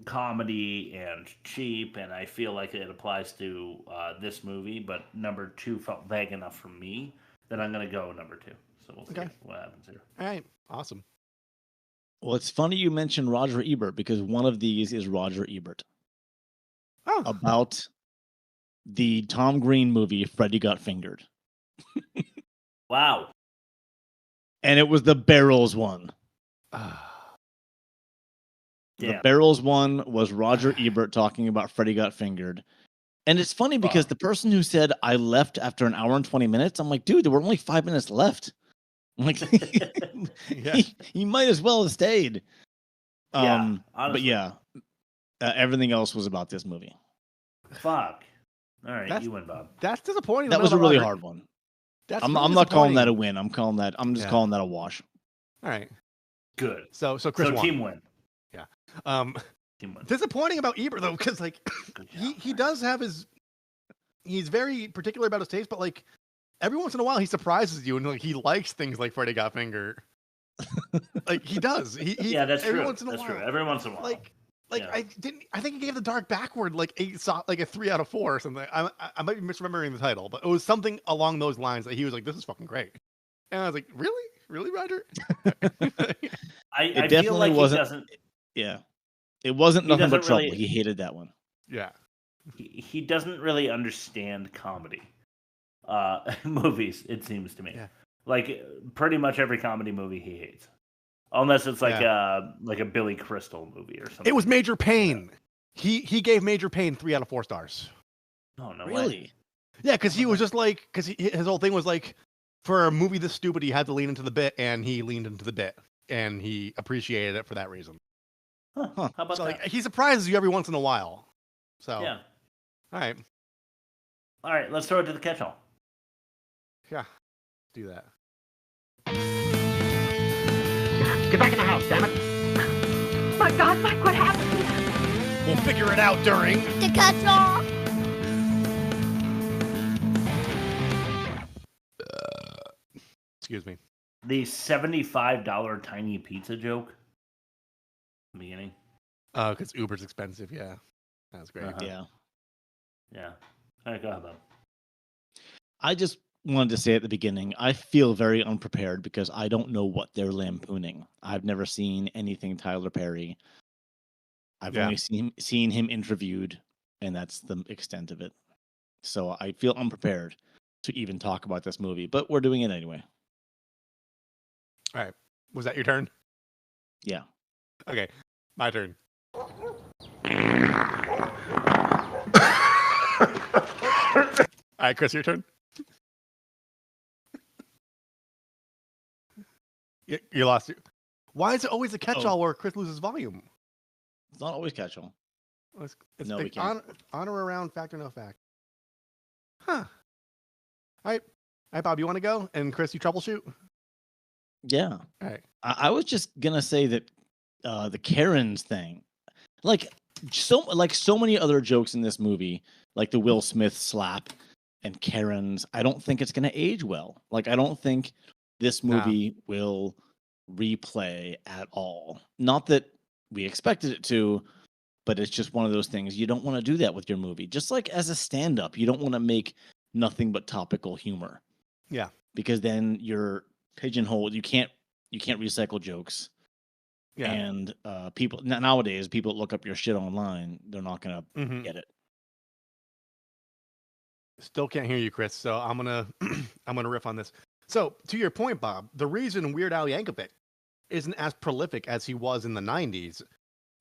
comedy and cheap, and I feel like it applies to this movie, but number 2 felt vague enough for me that I'm going to go number 2. So we'll see what happens here. All right. Awesome. Well, it's funny you mentioned Roger Ebert because one of these is Roger Ebert. Oh. About the Tom Green movie, Freddy Got Fingered. Wow. And it was the Barrels one. The Barrels one was Roger Ebert talking about Freddy Got Fingered. And it's funny because the person who said, I left after an hour and 20 minutes, I'm like, dude, there were only 5 minutes left. I'm like, he might as well have stayed. But yeah, everything else was about this movie. Fuck. All right, you win, Bob. That's disappointing. That was a really hard one. I'm not calling that a win. I'm just calling that a wash. All right. Good. So Chris won. Team win. Yeah. Team win. Disappointing about Ebert though, because like he does have he's very particular about his taste, but like every once in a while he surprises you and like he likes things like Freddy Got Fingered. Like he does. Yeah, that's every true. Once in a that's while. True. Every once in a while. Like I think he gave The Dark Backward like a 3 out of 4 or something. I might be misremembering the title, but it was something along those lines that he was like, "This is fucking great," and I was like, "Really, Roger?" I feel like wasn't. He doesn't. Yeah, it wasn't nothing but trouble. Really, he hated that one. Yeah, he doesn't really understand comedy movies. It seems to me, like pretty much every comedy movie he hates. Unless it's like a Billy Crystal movie or something. It was Major Payne. He gave Major Payne 3 out of 4 stars. Oh no, Really? way. Yeah, because he was just like, his whole thing was like, for a movie this stupid, he had to lean into the bit, and he leaned into the bit, and he appreciated it for that reason. Huh. How about So that? like, he surprises you every once in a while. So Yeah. all right, Let's throw it to the catch-all. yeah, do that. Get back in the house, damn it! My God, Mike, what happened? We'll figure it out during The catch-all. Excuse me. The $75 tiny pizza joke. In the beginning. Because Uber's expensive. Yeah, that's great. Yeah. Yeah. All right, go ahead, Bob. I just wanted to say at the beginning, I feel very unprepared because I don't know what they're lampooning. I've never seen anything Tyler Perry. I've only seen him interviewed, and that's the extent of it. So I feel unprepared to even talk about this movie, but we're doing it anyway. All right, was that your turn? Yeah. Okay, my turn. All right, Chris, your turn. You lost it. Why is it always a catch-all where Chris loses volume? It's not always catch-all. It's No, like we can't. honor around fact or no fact. Huh. All right, Bob, you want to go? And Chris, you troubleshoot? Yeah. All right. I was just gonna say that the Karens thing, like so many other jokes in this movie, like the Will Smith slap and Karens, I don't think it's gonna age well. Like I don't think this movie will replay at all. Not that we expected it to, but it's just one of those things. You don't want to do that with your movie. Just like as a stand-up, you don't want to make nothing but topical humor. Yeah. Because then you're pigeonholed. You can't recycle jokes. Yeah. And people nowadays, people look up your shit online, they're not gonna get it. Still can't hear you, Chris. So I'm gonna riff on this. So to your point, Bob, the reason Weird Al Yankovic isn't as prolific as he was in the 90s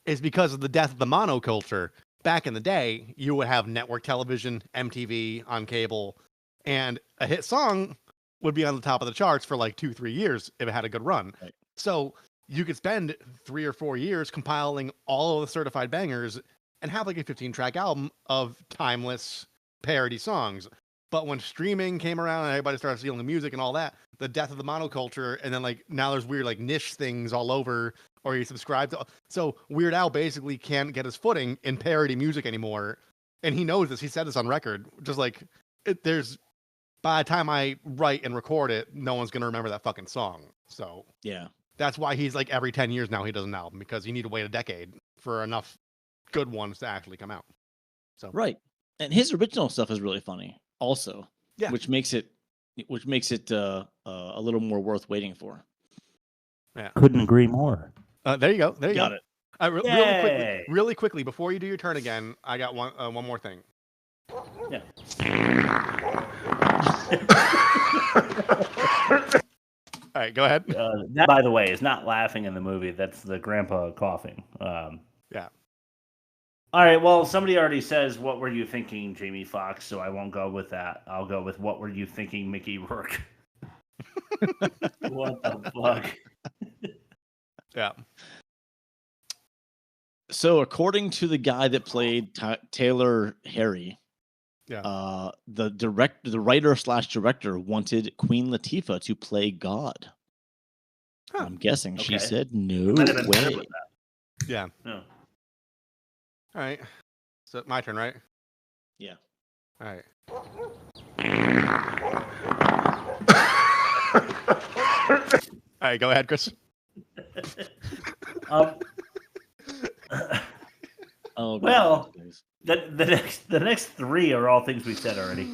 is because of the death of the monoculture. Back in the day, you would have network television, MTV on cable, and a hit song would be on the top of the charts for like 2-3 years if it had a good run. Right. So you could spend 3 or 4 years compiling all of the certified bangers and have like a 15-track album of timeless parody songs. But when streaming came around and everybody started stealing the music and all that, the death of the monoculture, and then like now there's weird like niche things all over, or you subscribe to. So Weird Al basically can't get his footing in parody music anymore, and he knows this. He said this on record. Just like there's, by the time I write and record it, no one's gonna remember that fucking song. So yeah, that's why he's like every 10 years now he does an album, because you need to wait a decade for enough good ones to actually come out. So right, and his original stuff is really funny. Also, which makes it a little more worth waiting for. Yeah, couldn't agree more. There you go. There you got it. Really quickly, before you do your turn again, I got one more thing. Yeah. All right, go ahead. That, by the way, is not laughing in the movie. That's the grandpa coughing. Yeah. All right, well, somebody already says, what were you thinking, Jamie Foxx? So I won't go with that. I'll go with, what were you thinking, Mickey Rourke? What the fuck? Yeah. So according to the guy that played Taylor Harry, the writer/director wanted Queen Latifah to play God. Huh. I'm guessing she said no way. Yeah. No. All right. So my turn, right? Yeah. All right. All right, go ahead, Chris. Well, the next three are all things we said already.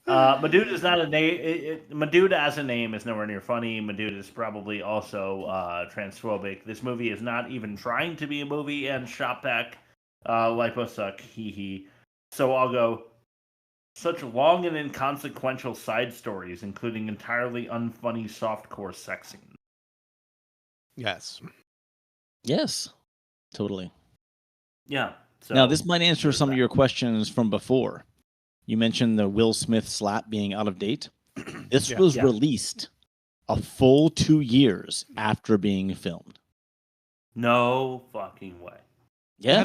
Madea is not a name. Madea as a name is nowhere near funny. Madea is probably also transphobic. This movie is not even trying to be a movie, and Shopback liposuck, hee hee. So I'll go. Such long and inconsequential side stories, including entirely unfunny softcore sex scenes. Yes. Yes, totally. Yeah. So now, this might answer some of your questions from before. You mentioned the Will Smith slap being out of date. This was released a full 2 years after being filmed. No fucking way. Yeah.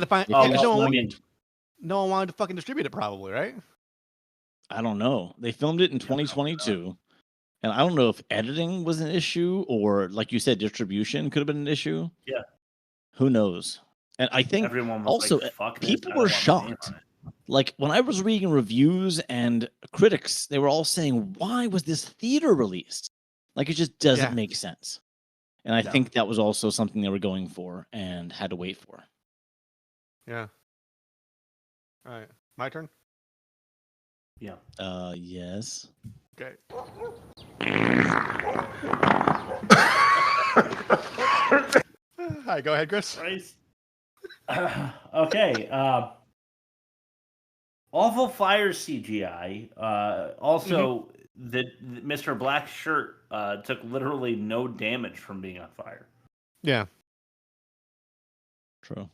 No one wanted to fucking distribute it, probably, right? I don't know. They filmed it in 2022. And I don't know if editing was an issue or, like you said, distribution could have been an issue. Yeah. Who knows? And I think everyone was also like, fuck people this. were shocked. Like when I was reading reviews and critics, they were all saying, why was this theater released? Like it just doesn't make sense. And I think that was also something they were going for and had to wait for. Yeah. All right. My turn? Yeah. Yes. Okay. Hi, go ahead, Chris. Okay. Awful Fire CGI. Also, the Mr. Black shirt took literally no damage from being on fire. Yeah. True.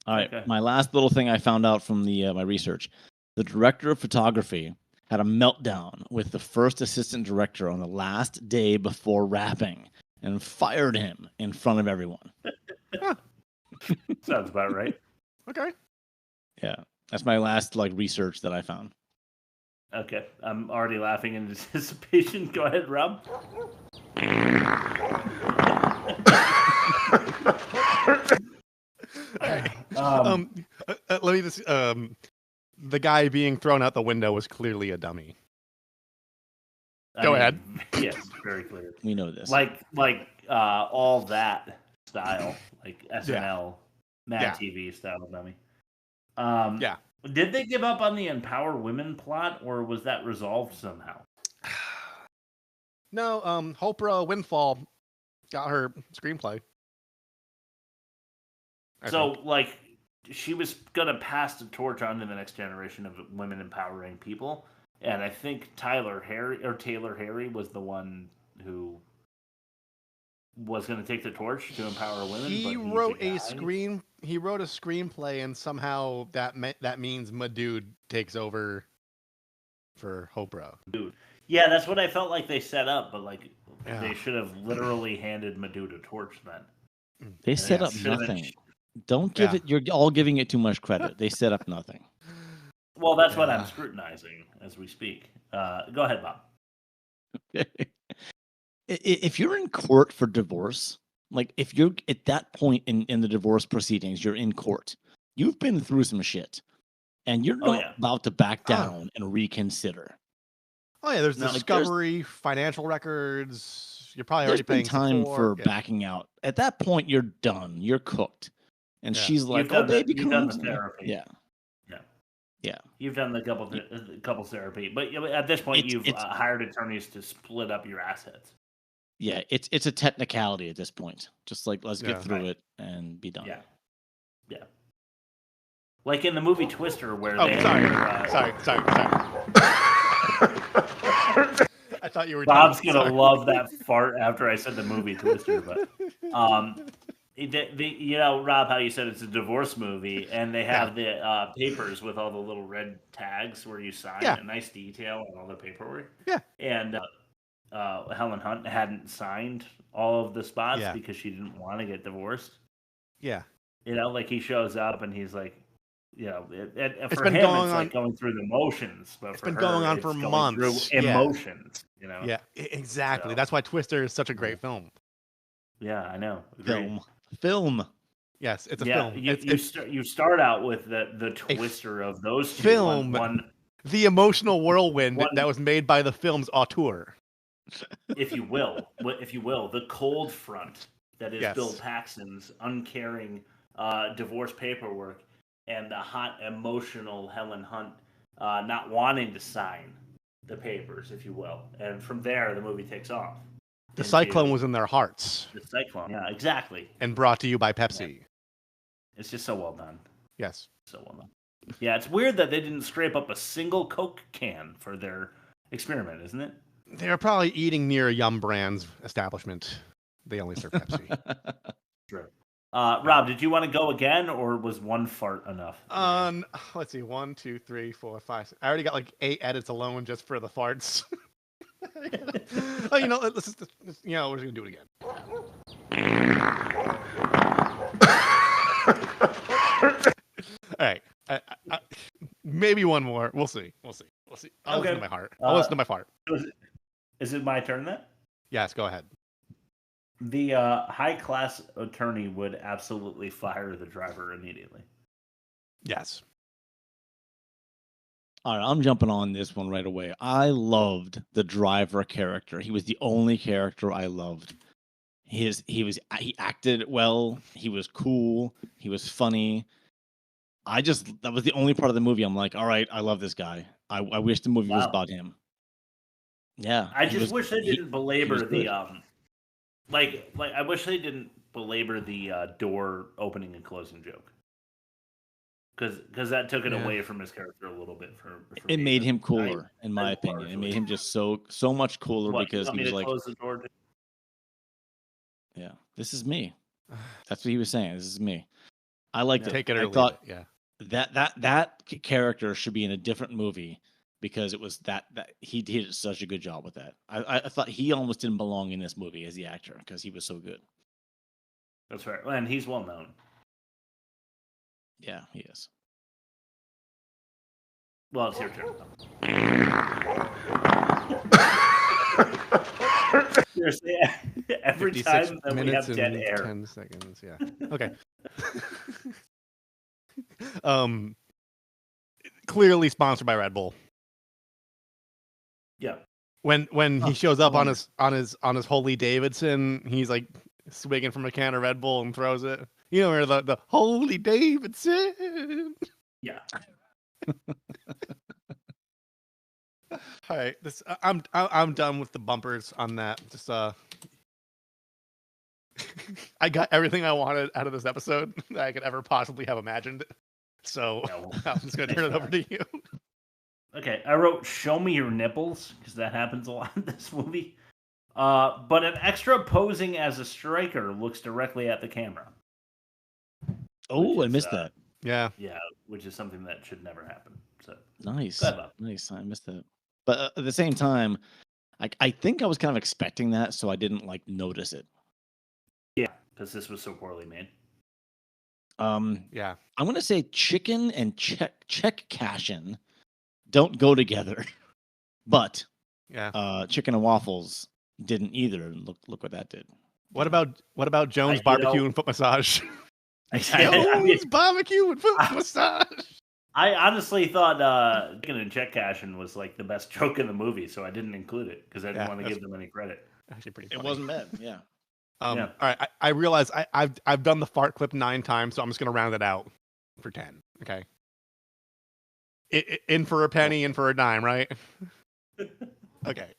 All right. My last little thing I found out from the my research. The director of photography had a meltdown with the first assistant director on the last day before wrapping and fired him in front of everyone. Sounds about right. Okay. Yeah. That's my last research that I found. Okay. I'm already laughing in anticipation. Go ahead, Rob. Let me just the guy being thrown out the window was clearly a dummy. Go ahead. Yes, very clear. We know this. Like all that style, like SNL, Mad TV style dummy. Yeah. Did they give up on the Empower Women plot, or was that resolved somehow? No, Oprah Windfall got her screenplay. She was gonna pass the torch on to the next generation of women empowering people, and I think Taylor Harry was the one who was gonna take the torch to empower women. He wrote a screenplay, and somehow that means Madude takes over for Oprah. Dude. Yeah, that's what I felt like they set up, but they should have literally handed Madude a torch then. They set up nothing. Don't give it. You're all giving it too much credit. They set up nothing. Well, that's what I'm scrutinizing as we speak. Go ahead, Bob. If you're in court for divorce, if you're at that point in the divorce proceedings, you're in court. You've been through some shit, and you're not about to back down and reconsider. Oh yeah, there's discovery, financial records. You're probably already paying time for backing out. At that point, you're done. You're cooked. And she's like, "Oh, baby, you've done the therapy." Yeah. You've done the couple therapy, but at this point, you've hired attorneys to split up your assets. Yeah, it's a technicality at this point. Just let's get through it and be done. Yeah. Like in the movie Twister, where sorry. I thought you were. Bob's gonna love that fart after I said the movie Twister, but Rob, how you said it's a divorce movie, and they have the papers with all the little red tags where you sign. A nice detail on all the paperwork. Yeah. And Helen Hunt hadn't signed all of the spots because she didn't want to get divorced. Yeah. He shows up and he's like, it's for been him, going it's on, like going through the motions, but it's for been her, going on it's for going months. Through emotions, Yeah, exactly. That's why Twister is such a great film. Yeah, I know. Film. Yes, it's a film. You start out with the twister of those two. Film. One, the emotional whirlwind that was made by the film's auteur. if you will, the cold front that is Yes. Bill Paxton's uncaring divorce paperwork, and the hot emotional Helen Hunt not wanting to sign the papers, if you will. And from there, the movie takes off. The cyclone was in their hearts. The cyclone, yeah, exactly. And brought to you by Pepsi. Yeah. It's just so well done. Yes. So well done. Yeah, it's weird that they didn't scrape up a single Coke can for their experiment, isn't it? They were probably eating near a Yum Brands establishment They only serve Pepsi. True. Rob, did you want to go again, or was one fart enough? Let's see. 1, 2, 3, 4, 5. I already got like 8 edits alone just for the farts. Oh, let's just, we're just gonna do it again. All right. Maybe one more. We'll see. I'll listen to my heart. I'll listen to my fart. Is it my turn then? Yes, go ahead. The high-class attorney would absolutely fire the driver immediately. Yes. All right, I'm jumping on this one right away. I loved the driver character. He was the only character I loved. He acted well. He was cool. He was funny. That was the only part of the movie. I'm like, all right, I love this guy. I wish the movie was about him. Yeah. I just wish they didn't belabor the I wish they didn't belabor the door opening and closing joke. Because that took it away from his character a little bit. It made him cooler, in my opinion. It made him just so much cooler because he was like, close the door? yeah, this is me. That's what he was saying. This is me. I liked it. Take it or I leave thought it. Yeah. that character should be in a different movie because it was that he did such a good job with that. I thought he almost didn't belong in this movie as the actor because he was so good. That's right. And he's well known. Yeah, he is. Well, it's your turn. Seriously, every time that we have dead air. 10 seconds, yeah. Okay. Clearly sponsored by Red Bull. Yeah. When he shows up on his Holy Davidson, he's like swigging from a can of Red Bull and throws it. Where the Holy Davidson. Yeah. All right, I'm done with the bumpers on that. Just I got everything I wanted out of this episode that I could ever possibly have imagined. So I'm just gonna turn it over to you. Okay, I wrote "Show me your nipples" because that happens a lot in this movie. But an extra posing as a striker looks directly at the camera. Oh, I missed that. Yeah, which is something that should never happen. So nice. I missed that. But at the same time, I think I was kind of expecting that, so I didn't notice it. Yeah, because this was so poorly made. Yeah, I'm gonna say chicken and check cashing don't go together, but chicken and waffles didn't either. And look what that did. What about Jones barbecue and foot massage? Jones barbecue and foot massage. I honestly thought chicken and check cashing was like the best joke in the movie, so I didn't include it because I didn't want to give them any credit. Actually, pretty funny. It wasn't bad. Yeah. All right, I realize I've done the fart clip 9 times, so I'm just gonna round it out for 10. Okay. In for a penny, in for a dime, right? Okay.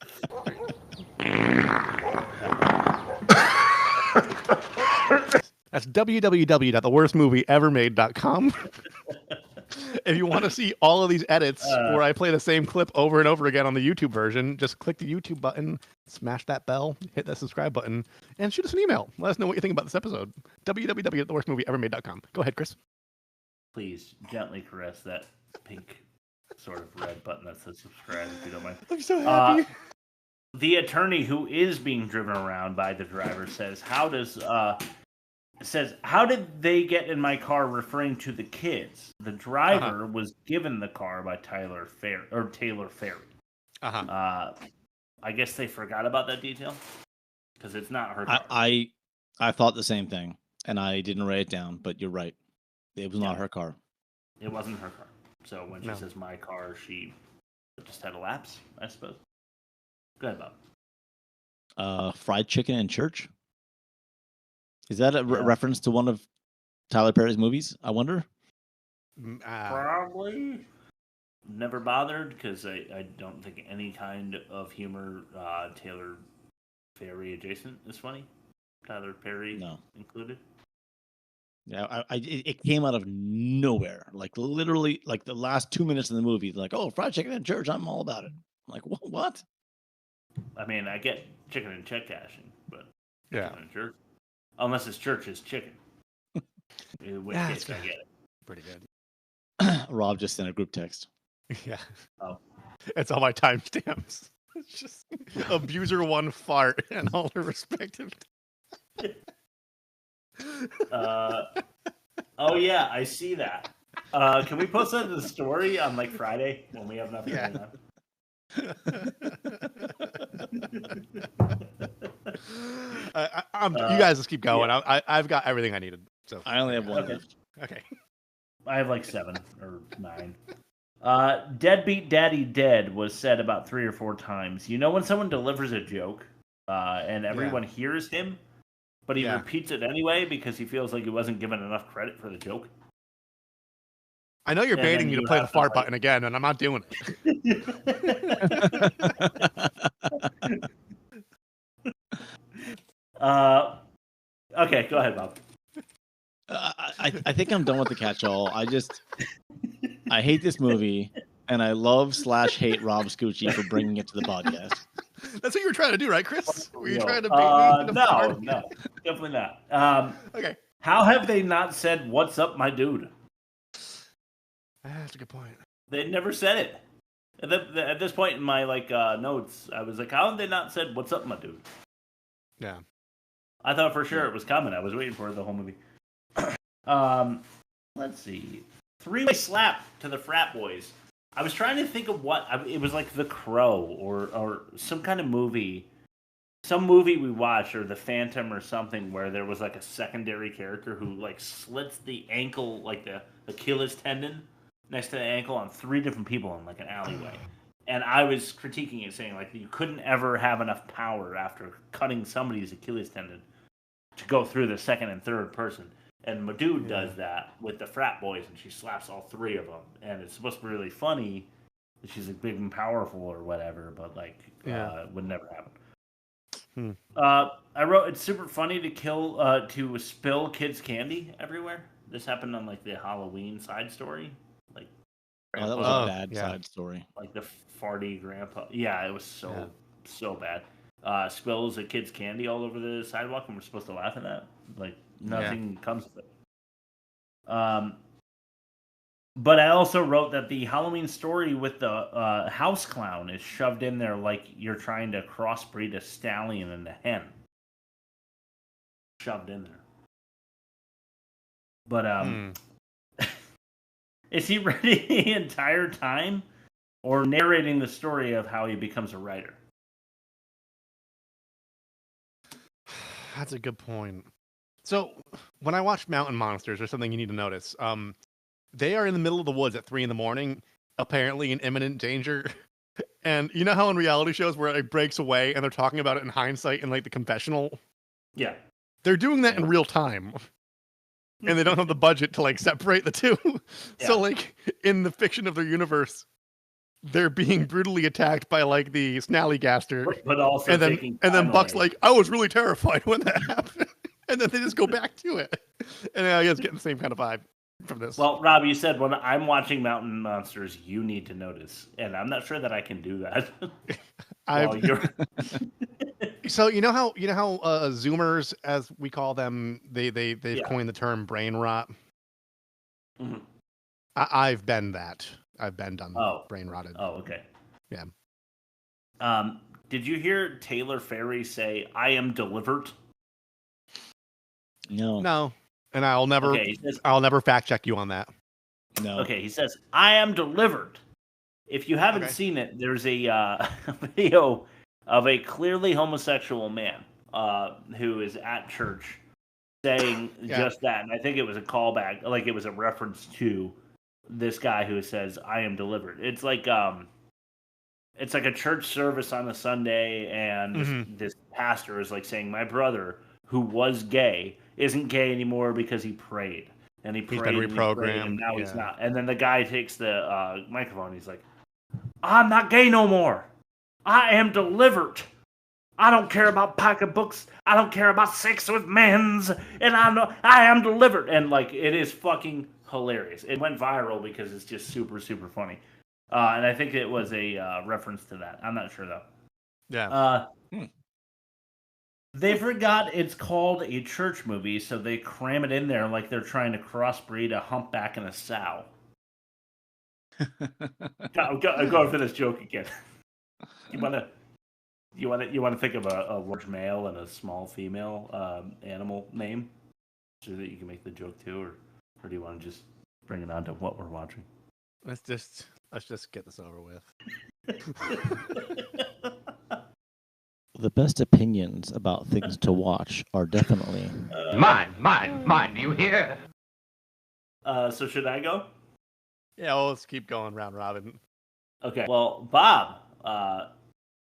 That's www.theworstmovieevermade.com. If you want to see all of these edits where I play the same clip over and over again on the YouTube version, just click the YouTube button, smash that bell, hit that subscribe button, and shoot us an email. Let us know what you think about this episode. www.theworstmovieevermade.com. Go ahead, Chris. Please gently caress that pink sort of red button that says subscribe if you don't mind. I'm so happy. The attorney who is being driven around by the driver says, how did they get in my car, referring to the kids? The driver was given the car by Taylor Ferry. I guess they forgot about that detail because it's not her car. I thought the same thing, and I didn't write it down, but you're right. It was not her car. It wasn't her car. So when she says my car, she just had a lapse, I suppose. Go ahead, Bob. Fried chicken in church? Is that a reference to one of Tyler Perry's movies? I wonder. Probably. Never bothered because I don't think any kind of humor Taylor Perry adjacent is funny. Tyler Perry included. Yeah, it came out of nowhere. Literally, the last 2 minutes of the movie, oh, fried chicken in church, I'm all about it. I'm like, what? I mean, I get chicken and check cashing, but Yeah. In a church. Unless his church is chicken. In which case, I get it. Pretty good. Rob just sent a group text. Yeah. Oh. It's all my timestamps. It's just abuser one fart and all the respective. Oh yeah, I see that. Can we post that in the story on like Friday when we have nothing going on? You guys just keep going. Yeah. I've got everything I needed. So I only have one left. Okay. I have like 7 or 9. Deadbeat Daddy Dead was said about 3 or 4 times. You know when someone delivers a joke and everyone hears him, but he repeats it anyway because he feels like he wasn't given enough credit for the joke? I know you're baiting me to play the fart button again, and I'm not doing it. Okay, go ahead, Bob. I think I'm done with the catch-all. I hate this movie, and I love/hate Rob Scucci for bringing it to the podcast. That's what you were trying to do, right, Chris? Were you trying to bait me? No, definitely not. Okay. How have they not said, "What's up, my dude"? That's a good point. They never said it. At this point in my notes, I was like, how have they not said, "What's up, my dude"? Yeah. I thought for sure it was coming. I was waiting for it the whole movie. Let's see. 3-way slap to the frat boys. I was trying to think of what it was, like The Crow or some kind of movie, some movie we watched, or The Phantom or something, where there was like a secondary character who like slits the ankle, like the Achilles tendon next to the ankle on 3 different people in like an alleyway. And I was critiquing it, saying like you couldn't ever have enough power after cutting somebody's Achilles tendon to go through the second and third person. And Madea does that with the frat boys, and she slaps all 3 of them. And it's supposed to be really funny that she's like big and powerful or whatever, but like it would never happen. I wrote it's super funny to spill kids' candy everywhere. This happened on like the Halloween side story. Like, that was a bad side story. Like the farty grandpa. Yeah, it was so bad. Spills a kid's candy all over the sidewalk, and we're supposed to laugh at that. Like nothing comes of it. But I also wrote that the Halloween story with the house clown is shoved in there like you're trying to crossbreed a stallion and a hen. Shoved in there. But is he ready the entire time, or narrating the story of how he becomes a writer? That's a good point. So when I watch Mountain Monsters, there's something you need to notice. They are in the middle of the woods at 3 a.m, apparently in imminent danger. And you know how in reality shows where it breaks away and they're talking about it in hindsight in like the confessional? Yeah. They're doing that in real time. And they don't have the budget to like separate the two. So like in the fiction of their universe, they're being brutally attacked by like the Snallygaster. But also and then Buck's like, I was really terrified when that happened. And then they just go back to it. And I guess getting the same kind of vibe from this. Well, Rob, you said when I'm watching Mountain Monsters, you need to notice. And I'm not sure that I can do that. So you know how Zoomers, as we call them, they've coined the term brain rot. Mm-hmm. I've been that. I've been done brain rotted. Oh, okay. Yeah. Did you hear Taylor Ferry say, "I am delivered"? No. And I'll never fact check you on that. No. Okay, he says, "I am delivered." If you haven't seen it, there's a video of a clearly homosexual man who is at church saying just that. And I think it was a callback, like it was a reference to this guy who says, "I am delivered." It's like a church service on a Sunday, and this pastor is like saying, "My brother, who was gay, isn't gay anymore because he prayed. And he's been reprogrammed, and now he's not." And then the guy takes the microphone. He's like, "I'm not gay no more. I am delivered. I don't care about pocketbooks. I don't care about sex with men's. And I am delivered." And like, it is fucking hilarious. It went viral because it's just super, super funny. And I think it was a reference to that. I'm not sure though. Yeah. They forgot it's called a church movie, so they cram it in there like they're trying to crossbreed a humpback and a sow. I'm going for this joke again. You want to think of a large male and a small female animal name, so that you can make the joke too, or do you want to just bring it on to what we're watching? Let's just get this over with. The best opinions about things to watch are definitely Mine, do you hear? So should I go? Yeah, well, let's keep going round robin. Okay. Well, Bob,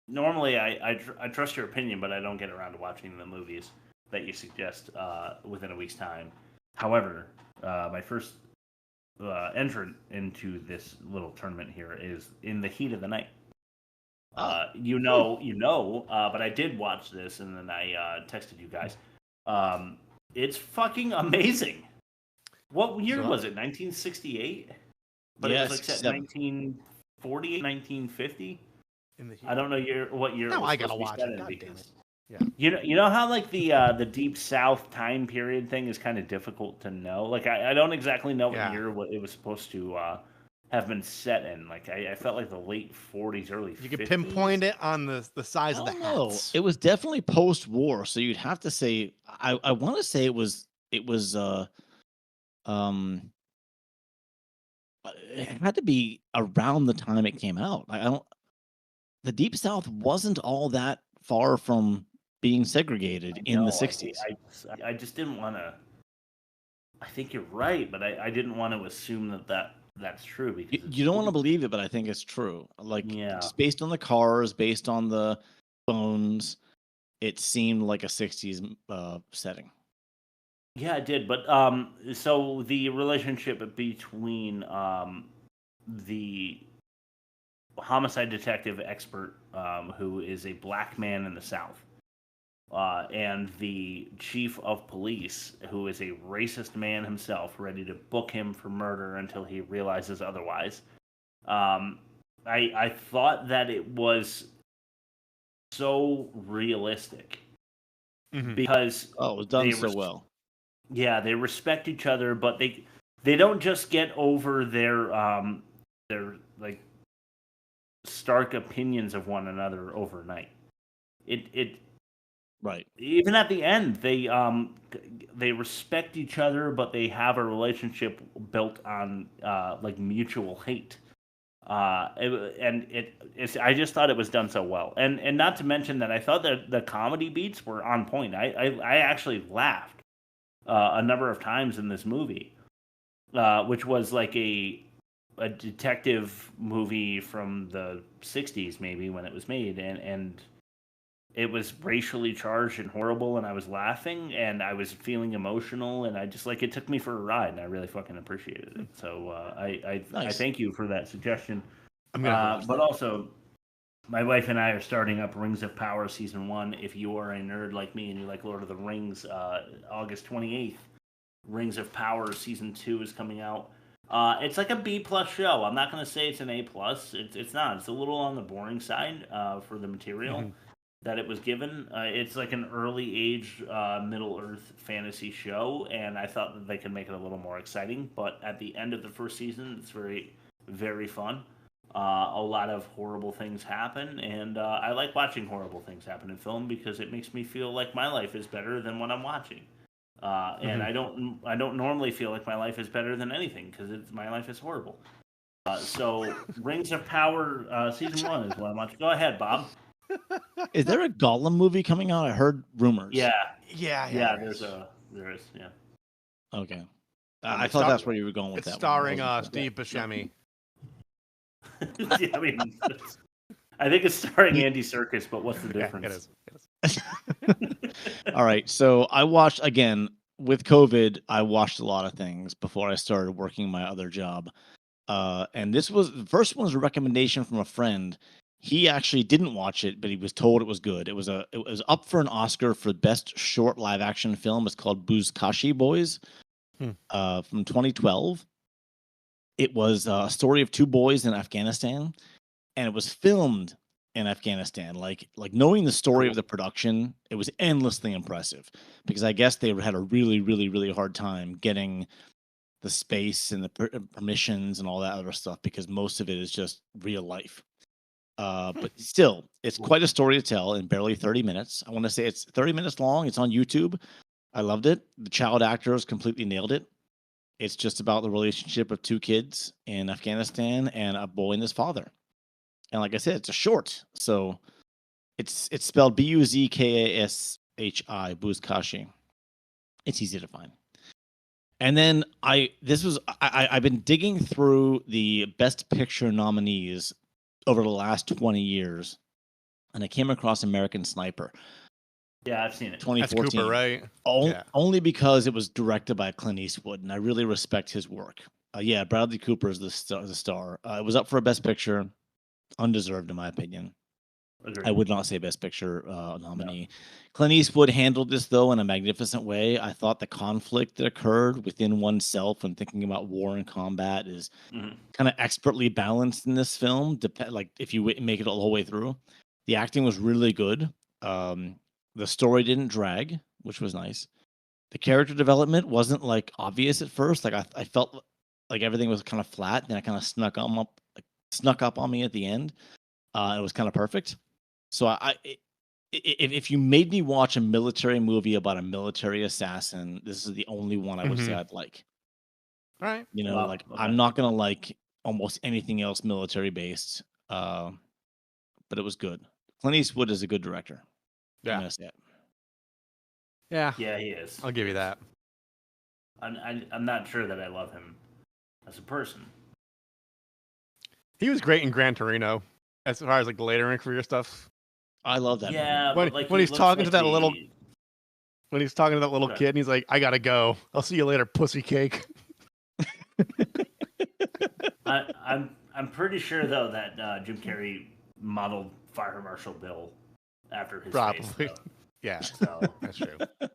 normally I trust your opinion, but I don't get around to watching the movies that you suggest within a week's time. However, my first entrant into this little tournament here is In the Heat of the Night. But I did watch this, and then I texted you guys. It's fucking amazing. What year was it? 1968? But yeah, it was like set 1948, 1950. I don't know what year. No, it was I gotta supposed watch to be set it. in God because, damn it. You know how like the Deep South time period thing is kind of difficult to know. Like I don't exactly know what year it was supposed to have been set in. Like I felt like the late 40s, early 50s. You could pinpoint it on the size of the hats. It was definitely post-war, so you'd have to say I want to say it was it had to be around the time it came out. The Deep South wasn't all that far from being segregated in the 60s. I just didn't want to. I think you're right, but I didn't want to assume that's true. Because You don't want to believe it, but I think it's true. Like, just based on the cars, based on the phones, it seemed like a 60s setting. Yeah, it did. But so the relationship between the homicide detective expert, who is a black man in the South, and the chief of police, who is a racist man himself, ready to book him for murder until he realizes otherwise. I thought that it was so realistic because it was done so well. Yeah, they respect each other, but they don't just get over their like stark opinions of one another overnight. It right. Even at the end, they respect each other, but they have a relationship built on like mutual hate. I just thought it was done so well, and not to mention that I thought that the comedy beats were on point. I actually laughed a number of times in this movie, which was like a detective movie from the 60s, maybe, when it was made, and it was racially charged and horrible, and I was laughing, and I was feeling emotional, and I just, like, it took me for a ride, and I really fucking appreciated it. So I thank you for that suggestion. But also, my wife and I are starting up Rings of Power Season 1. If you are a nerd like me and you like Lord of the Rings, August 28th, Rings of Power Season 2 is coming out. It's like a B+ show. I'm not going to say it's an A+. It's not. It's a little on the boring side for the material that it was given. It's like an early age Middle-earth fantasy show, and I thought that they could make it a little more exciting. But at the end of the first season, it's very, very fun. A lot of horrible things happen, and I like watching horrible things happen in film because it makes me feel like my life is better than what I'm watching. And I don't normally feel like my life is better than anything because my life is horrible. So Rings of Power Season 1 is what I'm watching. Go ahead, Bob. Is there a Gollum movie coming out? I heard rumors. Yeah. There is. Yeah. Okay. I thought that's where you were going with it's that. Starring Steve Buscemi. Yeah, I mean, I think it's starring Andy Serkis, but what's the difference? It is. All right. So I watched, again, with COVID, I watched a lot of things before I started working my other job. And the first one was a recommendation from a friend. He actually didn't watch it, but he was told it was good. It was up for an Oscar for best short live action film. It's called Buzkashi Boys from 2012. It was a story of two boys in Afghanistan, and it was filmed in Afghanistan. Like knowing the story of the production, it was endlessly impressive because I guess they had a really, really, really hard time getting the space and the permissions and all that other stuff because most of it is just real life. But still, it's quite a story to tell in barely 30 minutes. I want to say it's 30 minutes long. It's on YouTube. I loved it. The child actors completely nailed it. It's just about the relationship of two kids in Afghanistan and a boy and his father. And like I said, it's a short. So it's spelled Buzkashi, Buzkashi. It's easy to find. And then I've been digging through the Best Picture nominees over the last 20 years, and I came across American Sniper. Yeah, I've seen it. 2014, That's Cooper, right? Only because it was directed by Clint Eastwood, and I really respect his work. Yeah, Bradley Cooper is the star. It was up for a Best Picture, undeserved in my opinion. Agreed. I would not say Best Picture nominee. No. Clint Eastwood handled this, though, in a magnificent way. I thought the conflict that occurred within oneself when thinking about war and combat is kind of expertly balanced in this film. Like, if you make it all the way through. The acting was really good. The story didn't drag, which was nice. The character development wasn't, like, obvious at first. Like, I felt like everything was kind of flat, and I kind of snuck up on me at the end. It was kind of perfect. So if you made me watch a military movie about a military assassin, this is the only one I would say I'd like. All right. You know, okay. I'm not gonna like almost anything else military based, but it was good. Clint Eastwood is a good director. Yeah. I'm gonna say it. Yeah. Yeah, he is. I'll give you that. I'm not sure that I love him as a person. He was great in Gran Torino, as far as like the later in career stuff. I love that. Yeah, when he's talking to that little kid, and he's like, "I gotta go. I'll see you later, pussy cake." I'm pretty sure though that Jim Carrey modeled Fire Marshal Bill after his Probably. face. Though. Yeah, so that's true. All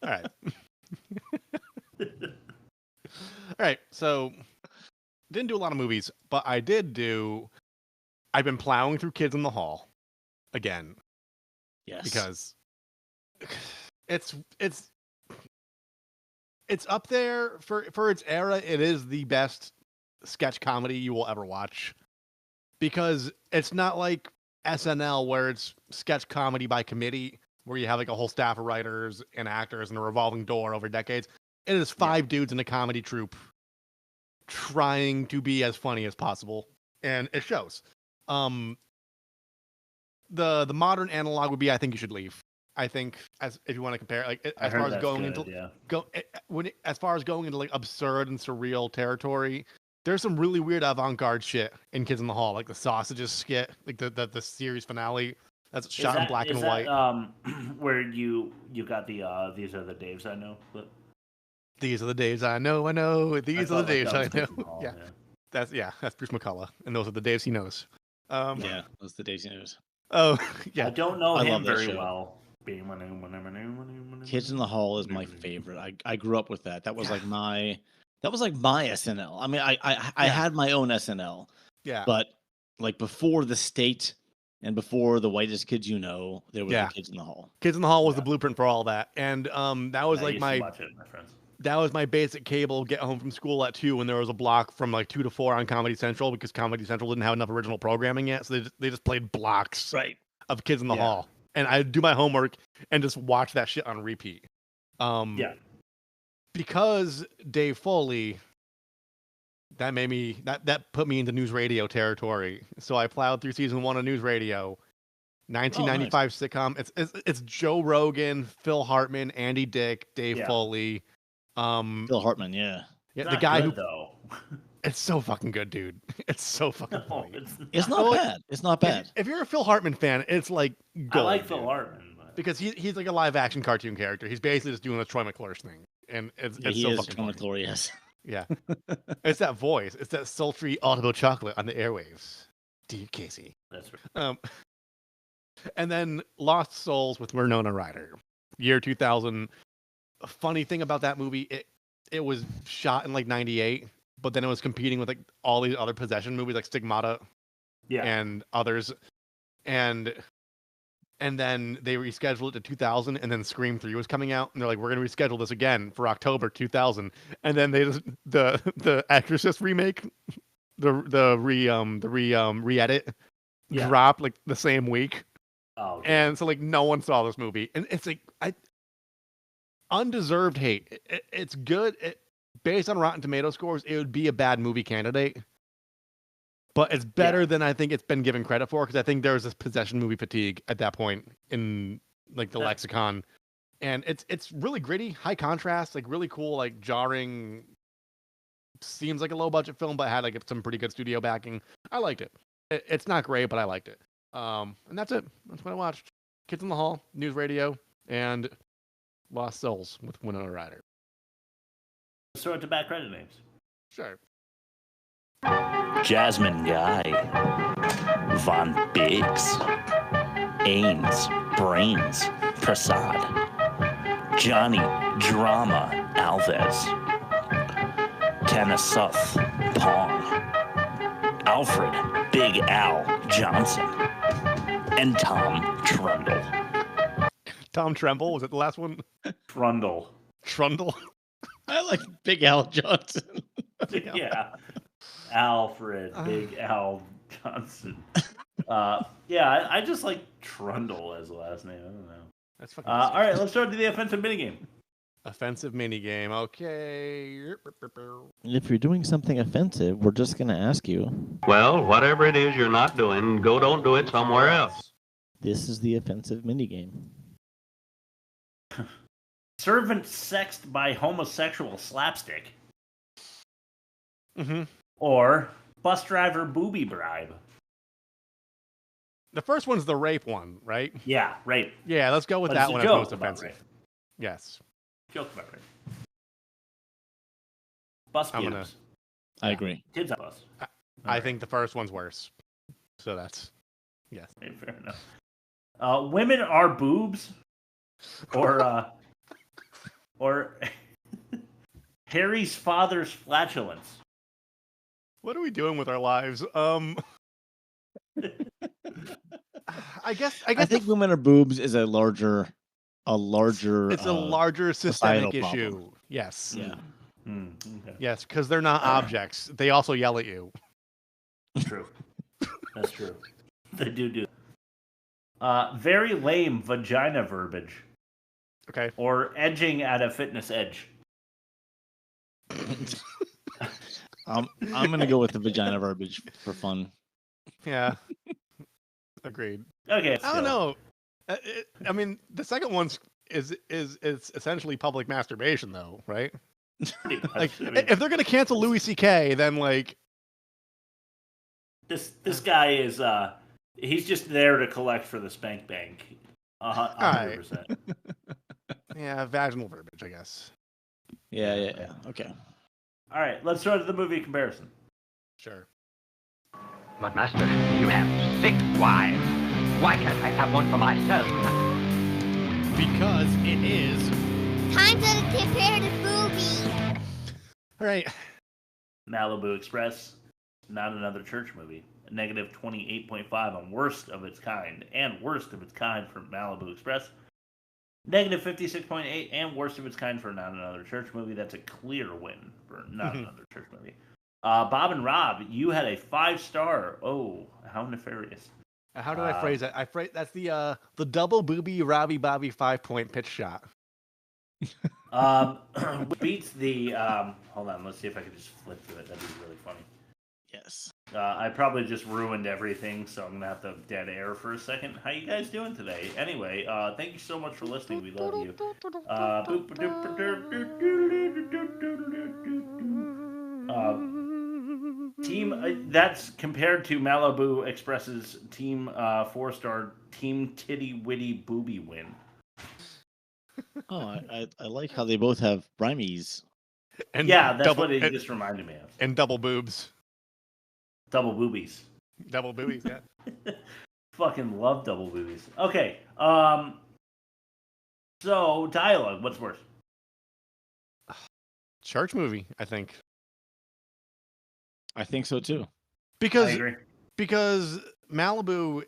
right. All right. So didn't do a lot of movies, but I've been plowing through Kids in the Hall again. Yes. Because it's up there for its era. It is the best sketch comedy you will ever watch. Because it's not like SNL where it's sketch comedy by committee, where you have like a whole staff of writers and actors and a revolving door over decades. It is five dudes in a comedy troupe trying to be as funny as possible, and it shows. The modern analog would be I Think You Should Leave. I think as if you want to compare, like as far as going into as far as going into like absurd and surreal territory, there's some really weird avant-garde shit in Kids in the Hall, like the sausages skit, like the series finale that's shot in black and white. Where you got the These Are the Daves I Know. But... These are the days I know. These are the days I know. Yeah. That's Bruce McCullough, and those are the days he knows. Yeah, those are the days he knows. Oh, yeah. I don't know him very well. Kids in the Hall is my favorite. I grew up with that. That was like my SNL. I mean, I had my own SNL. Yeah. But like before the State and before the Whitest Kids You Know, there was the Kids in the Hall. Kids in the Hall was the blueprint for all that, and that was like my basic cable get home from school at 2 when there was a block from like 2 to 4 on Comedy Central because Comedy Central didn't have enough original programming yet, so they just played blocks of Kids in the Hall, and I'd do my homework and just watch that shit on repeat. Because Dave Foley, that made me that put me into news radio territory. So I plowed through season 1 of News Radio, 1995 sitcom. It's Joe Rogan, Phil Hartman, Andy Dick, Dave Foley. Phil Hartman, the guy who it's so fucking good, dude. It's so fucking funny. It's not bad. It's not bad. If you're a Phil Hartman fan, it's like gold, I like Phil Hartman because he's like a live action cartoon character. He's basically just doing the Troy McClure thing, and it's so fucking funny. McClure, yes. Yeah, it's that voice. It's that sultry audible chocolate on the airwaves. Steve Casey. That's right. And then Lost Souls with Winona Ryder, year 2000. A funny thing about that movie, it was shot in like 98, but then it was competing with like all these other possession movies like Stigmata and others. and then they rescheduled it to 2000, and then Scream 3 was coming out, and they're like, we're going to reschedule this again for October 2000, and then they just the Exorcist remake, the re-edit dropped like the same week. Oh, okay. And so like no one saw this movie, and it's like undeserved hate. It's good. Based on Rotten Tomato scores, it would be a bad movie candidate, but it's better than I think it's been given credit for, because I think there was this possession movie fatigue at that point in like the lexicon, and it's really gritty, high contrast, like really cool, like jarring. Seems like a low budget film, but had like some pretty good studio backing. I liked it. It's not great, but I liked it. And that's it. That's what I watched. Kids in the Hall, News Radio, and Lost Souls with Winona Ryder. Let's throw it to back credit names. Sure. Jasmine Guy, Von Biggs, Ains, Brains, Prasad, Johnny Drama Alves, Tanasuth Pong, Alfred Big Al Johnson, and Tom Trundle. Tom Tremble, was it the last one? Trundle. I like Big Al Johnson. Yeah. Alfred Big Al Johnson. I just like Trundle as the last name. I don't know. That's fucking all right, let's throw it to the offensive minigame. Offensive minigame. Okay. If you're doing something offensive, we're just going to ask you. Well, whatever it is you're not doing, don't do it somewhere else. This is the offensive minigame. Servant sexed by homosexual slapstick. Mm-hmm. Or bus driver booby bribe. The first one's the rape one, right? Yeah, rape. Yeah, let's go with But that it's a one as joke most about offensive. rape. Yes. Joke about rape. Bus I'm pubes. gonna- I agree. Kids on bus. I think the first one's worse. So that's yes. Okay, fair enough. Women are boobs, or Harry's father's flatulence. What are we doing with our lives? I guess I think women are boobs is a larger. it's a larger systemic societal issue. problem. Yes. Yeah. Okay. Yes, because they're not objects. They also yell at you. True. That's true. They do. Very lame vagina verbiage. Okay. Or edging at a fitness edge. I'm gonna go with the vagina verbiage for fun. Yeah. Agreed. Okay. I don't know. I mean, the second one's is essentially public masturbation, though, right? Like, if they're gonna cancel Louis C.K., then like this guy is he's just there to collect for the spank bank. 100%. Yeah, vaginal verbiage, I guess. Yeah. Okay. All right, let's throw to the movie comparison. Sure. But, Master, you have 6 wives. Why can't I have one for myself? Because it is. Time to compare to Booby. All right. Malibu Express, not another church movie. A negative 28.5 on worst of its kind, and worst of its kind for Malibu Express. Negative 56.8 and worst of its kind for not another church movie. That's a clear win for not another church movie. Bob and Rob, you had a 5-star. Oh, how nefarious. How do I phrase that? That's the double Booby Robby Bobby 5-point pitch shot. Beats the hold on, let's see if I can just flip through it. That'd be really funny. Yes. I probably just ruined everything, so I'm gonna have to dead air for a second. How you guys doing today? Anyway, thank you so much for listening. We love you. Team that's compared to Malibu Express's team 4-star Team Titty Witty Booby win. Oh, I like how they both have rhymies. And yeah, that's what it just reminded me of. And double boobs. Double boobies. Double boobies, yeah. Fucking love double boobies. Okay. So dialogue, what's worse? Church movie, I think. I think so too. Because I agree. Malibu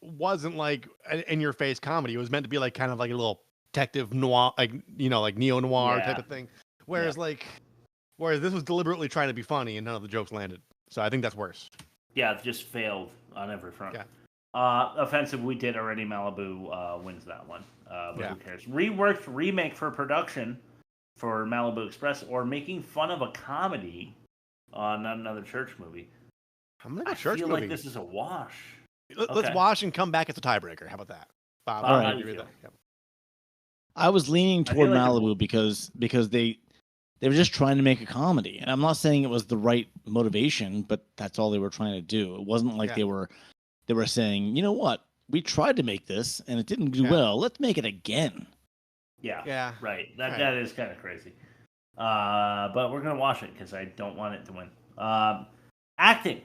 wasn't like an in-your-face comedy. It was meant to be like kind of like a little detective noir, like like neo-noir type of thing. Whereas whereas this was deliberately trying to be funny and none of the jokes landed. So I think that's worse. Yeah, it just failed on every front. Yeah. Offensive, we did already. Malibu wins that one. But who cares? Reworked remake for production for Malibu Express, or making fun of a comedy on Not Another Church Movie. I'm gonna go I church feel movie. like this is a wash. Let's wash and come back as a tiebreaker. How about that? Bob, All right. I agree with that. Yep. I was leaning I toward feel like Malibu because they were just trying to make a comedy, and I'm not saying it was the right motivation, but that's all they were trying to do. It wasn't like they were saying, you know what, we tried to make this and it didn't do well. Let's make it again. Yeah. Right. That is kind of crazy. But we're gonna wash it because I don't want it to win. Acting.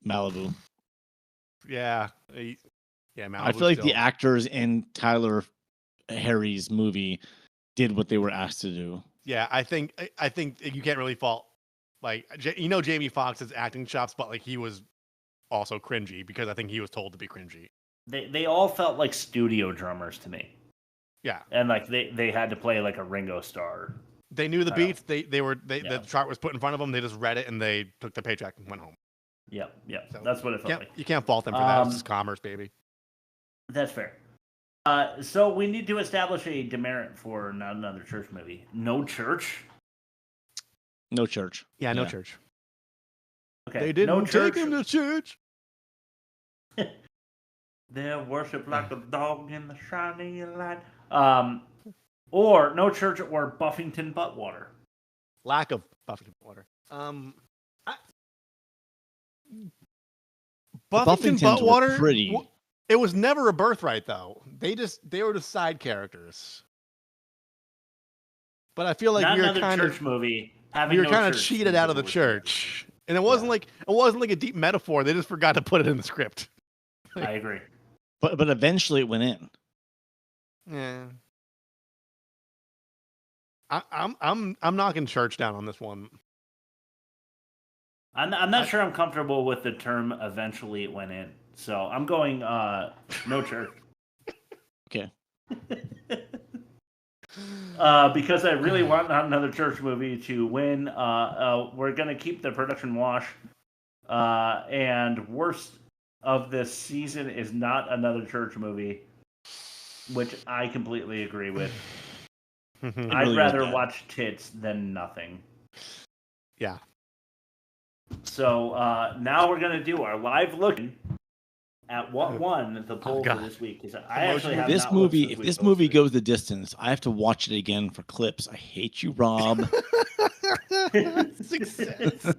Malibu. Yeah. Malibu. I feel like the actors in Tyler Perry's movie did what they were asked to do. Yeah, I think you can't really fault Jamie Foxx's acting chops, but like he was also cringy because I think he was told to be cringy. They all felt like studio drummers to me. Yeah, and like they had to play like a Ringo Starr. They knew the beats. The chart was put in front of them. They just read it and they took the paycheck and went home. Yep. So That's what it felt like. You can't fault them for that. It's just commerce, baby. That's fair. So we need to establish a demerit for Not Another Church Movie. No church. No church. Yeah, no church. Okay. They didn't no take him to church. They worship like a dog in the shiny light. Or no church or Buffington Buttwater. Lack of Buffington Buttwater. Buffington Buttwater. Pretty. It was never a birthright though. They were just side characters. But I feel like Not we were another kind church of movie. we were kind of cheated out of the church, and it wasn't like a deep metaphor. They just forgot to put it in the script. I agree. But eventually it went in. Yeah. I'm knocking church down on this one. I'm not sure I'm comfortable with the term eventually it went in. So I'm going no church. Okay. Because I really want Not Another Church Movie to win. We're going to keep the production wash. And worst of this season is Not Another Church Movie, which I completely agree with. I'd rather watch tits than nothing. Yeah. So now we're going to do our live looking at what won the poll for this week. Because I actually have this not movie. looked If since this we movie posted. goes the distance, I have to watch it again for clips. I hate you, Rob. Success.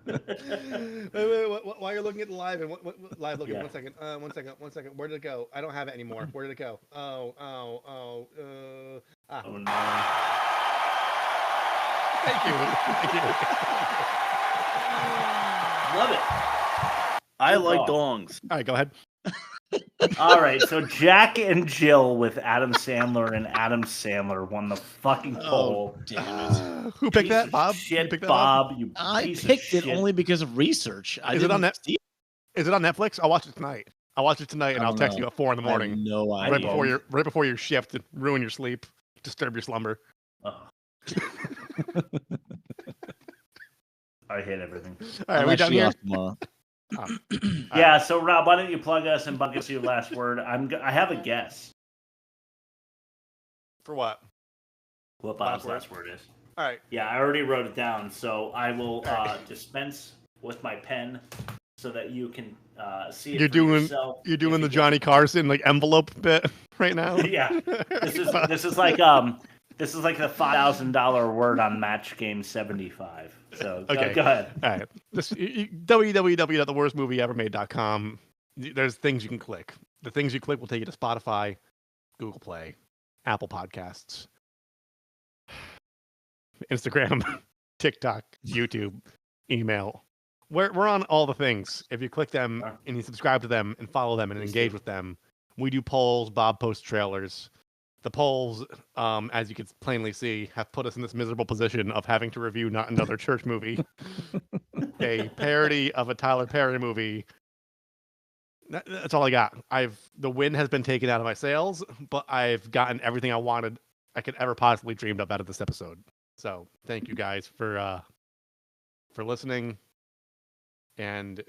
wait, while you're looking at the live and what live looking, 1 second. 1 second. Where did it go? I don't have it anymore. Where did it go? Oh no. Thank you. Love it. I like dongs. All right, go ahead. All right, so Jack and Jill with Adam Sandler, and Adam Sandler won the fucking poll. Damn it. Who picked Piece that? of Bob? Shit, You picked that Bob. up? You I piece of picked it shit. only because of research. Is it on Net? see it. Is it on Netflix? I'll watch it tonight. I'll watch it tonight, and I I'll don't text know. you at 4 in the morning. I have no idea. Right before your shift, to ruin your sleep, disturb your slumber. Oh. I hate everything. All right, we done here? Tomorrow. Yeah, so Rob, why don't you plug us and bug us your last word? I have a guess. For what? What Bob's last word is. All right. Yeah, I already wrote it down, so I will dispense with my pen so that you can see it for yourself. You're doing the Johnny Carson like envelope bit right now. Yeah, this is like the $5,000 word on Match Game 75. So okay, go ahead. All right, www.theworstmovieevermade.com. There's things you can click. The things you click will take you to Spotify, Google Play, Apple Podcasts, Instagram, TikTok, YouTube, email. We're on all the things. If you click them and you subscribe to them and follow them and engage with them, we do polls. Bob posts trailers. The polls, as you can plainly see, have put us in this miserable position of having to review Not Another Church Movie, a parody of a Tyler Perry movie That's all I got. The wind has been taken out of my sails, but I've gotten everything I wanted, I could ever possibly dreamed of out of this episode. So thank you guys for listening. And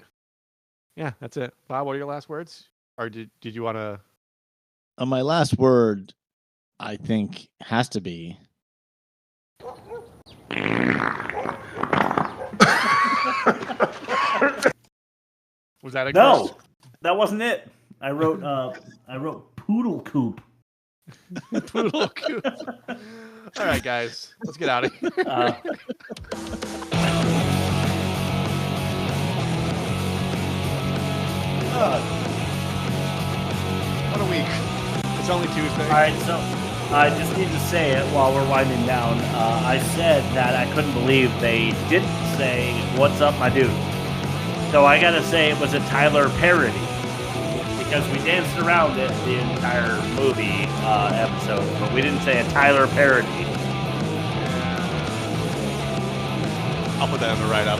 yeah, that's it. Bob, what are your last words? Or did you want to? My last word, I think, has to be. Was that a no? curse? That wasn't it. I wrote poodle coop. Poodle coop. All right, guys, let's get out of here. What a week. It's only Tuesday. All right, so I just need to say it while we're winding down. I said that I couldn't believe they didn't say, "What's up, my dude?" So I gotta say it was a Tyler parody. Because we danced around it the entire movie episode, but we didn't say a Tyler parody. I'll put that in the write-up.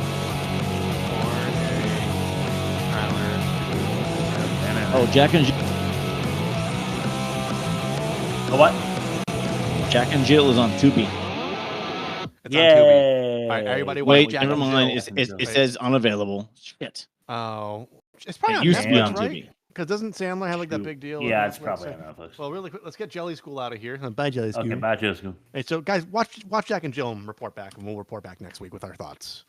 Oh, Jack and what? Jack and Jill is on Tubi. It's on Tubi. All right, everybody watch Wait, Jack never and mind. Jill. It says unavailable. Shit. Oh, it's probably It on used to be Netflix, on right? TV. Because doesn't Sandler have like that big deal? Yeah, with it's Netflix? probably on Netflix. Well, really quick, let's get Jelly School out of here. Bye, Jelly School. Okay, bye, Jelly School. Hey, so guys, watch Jack and Jill and report back, and we'll report back next week with our thoughts.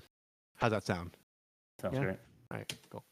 How's that sound? Sounds great. All right, cool.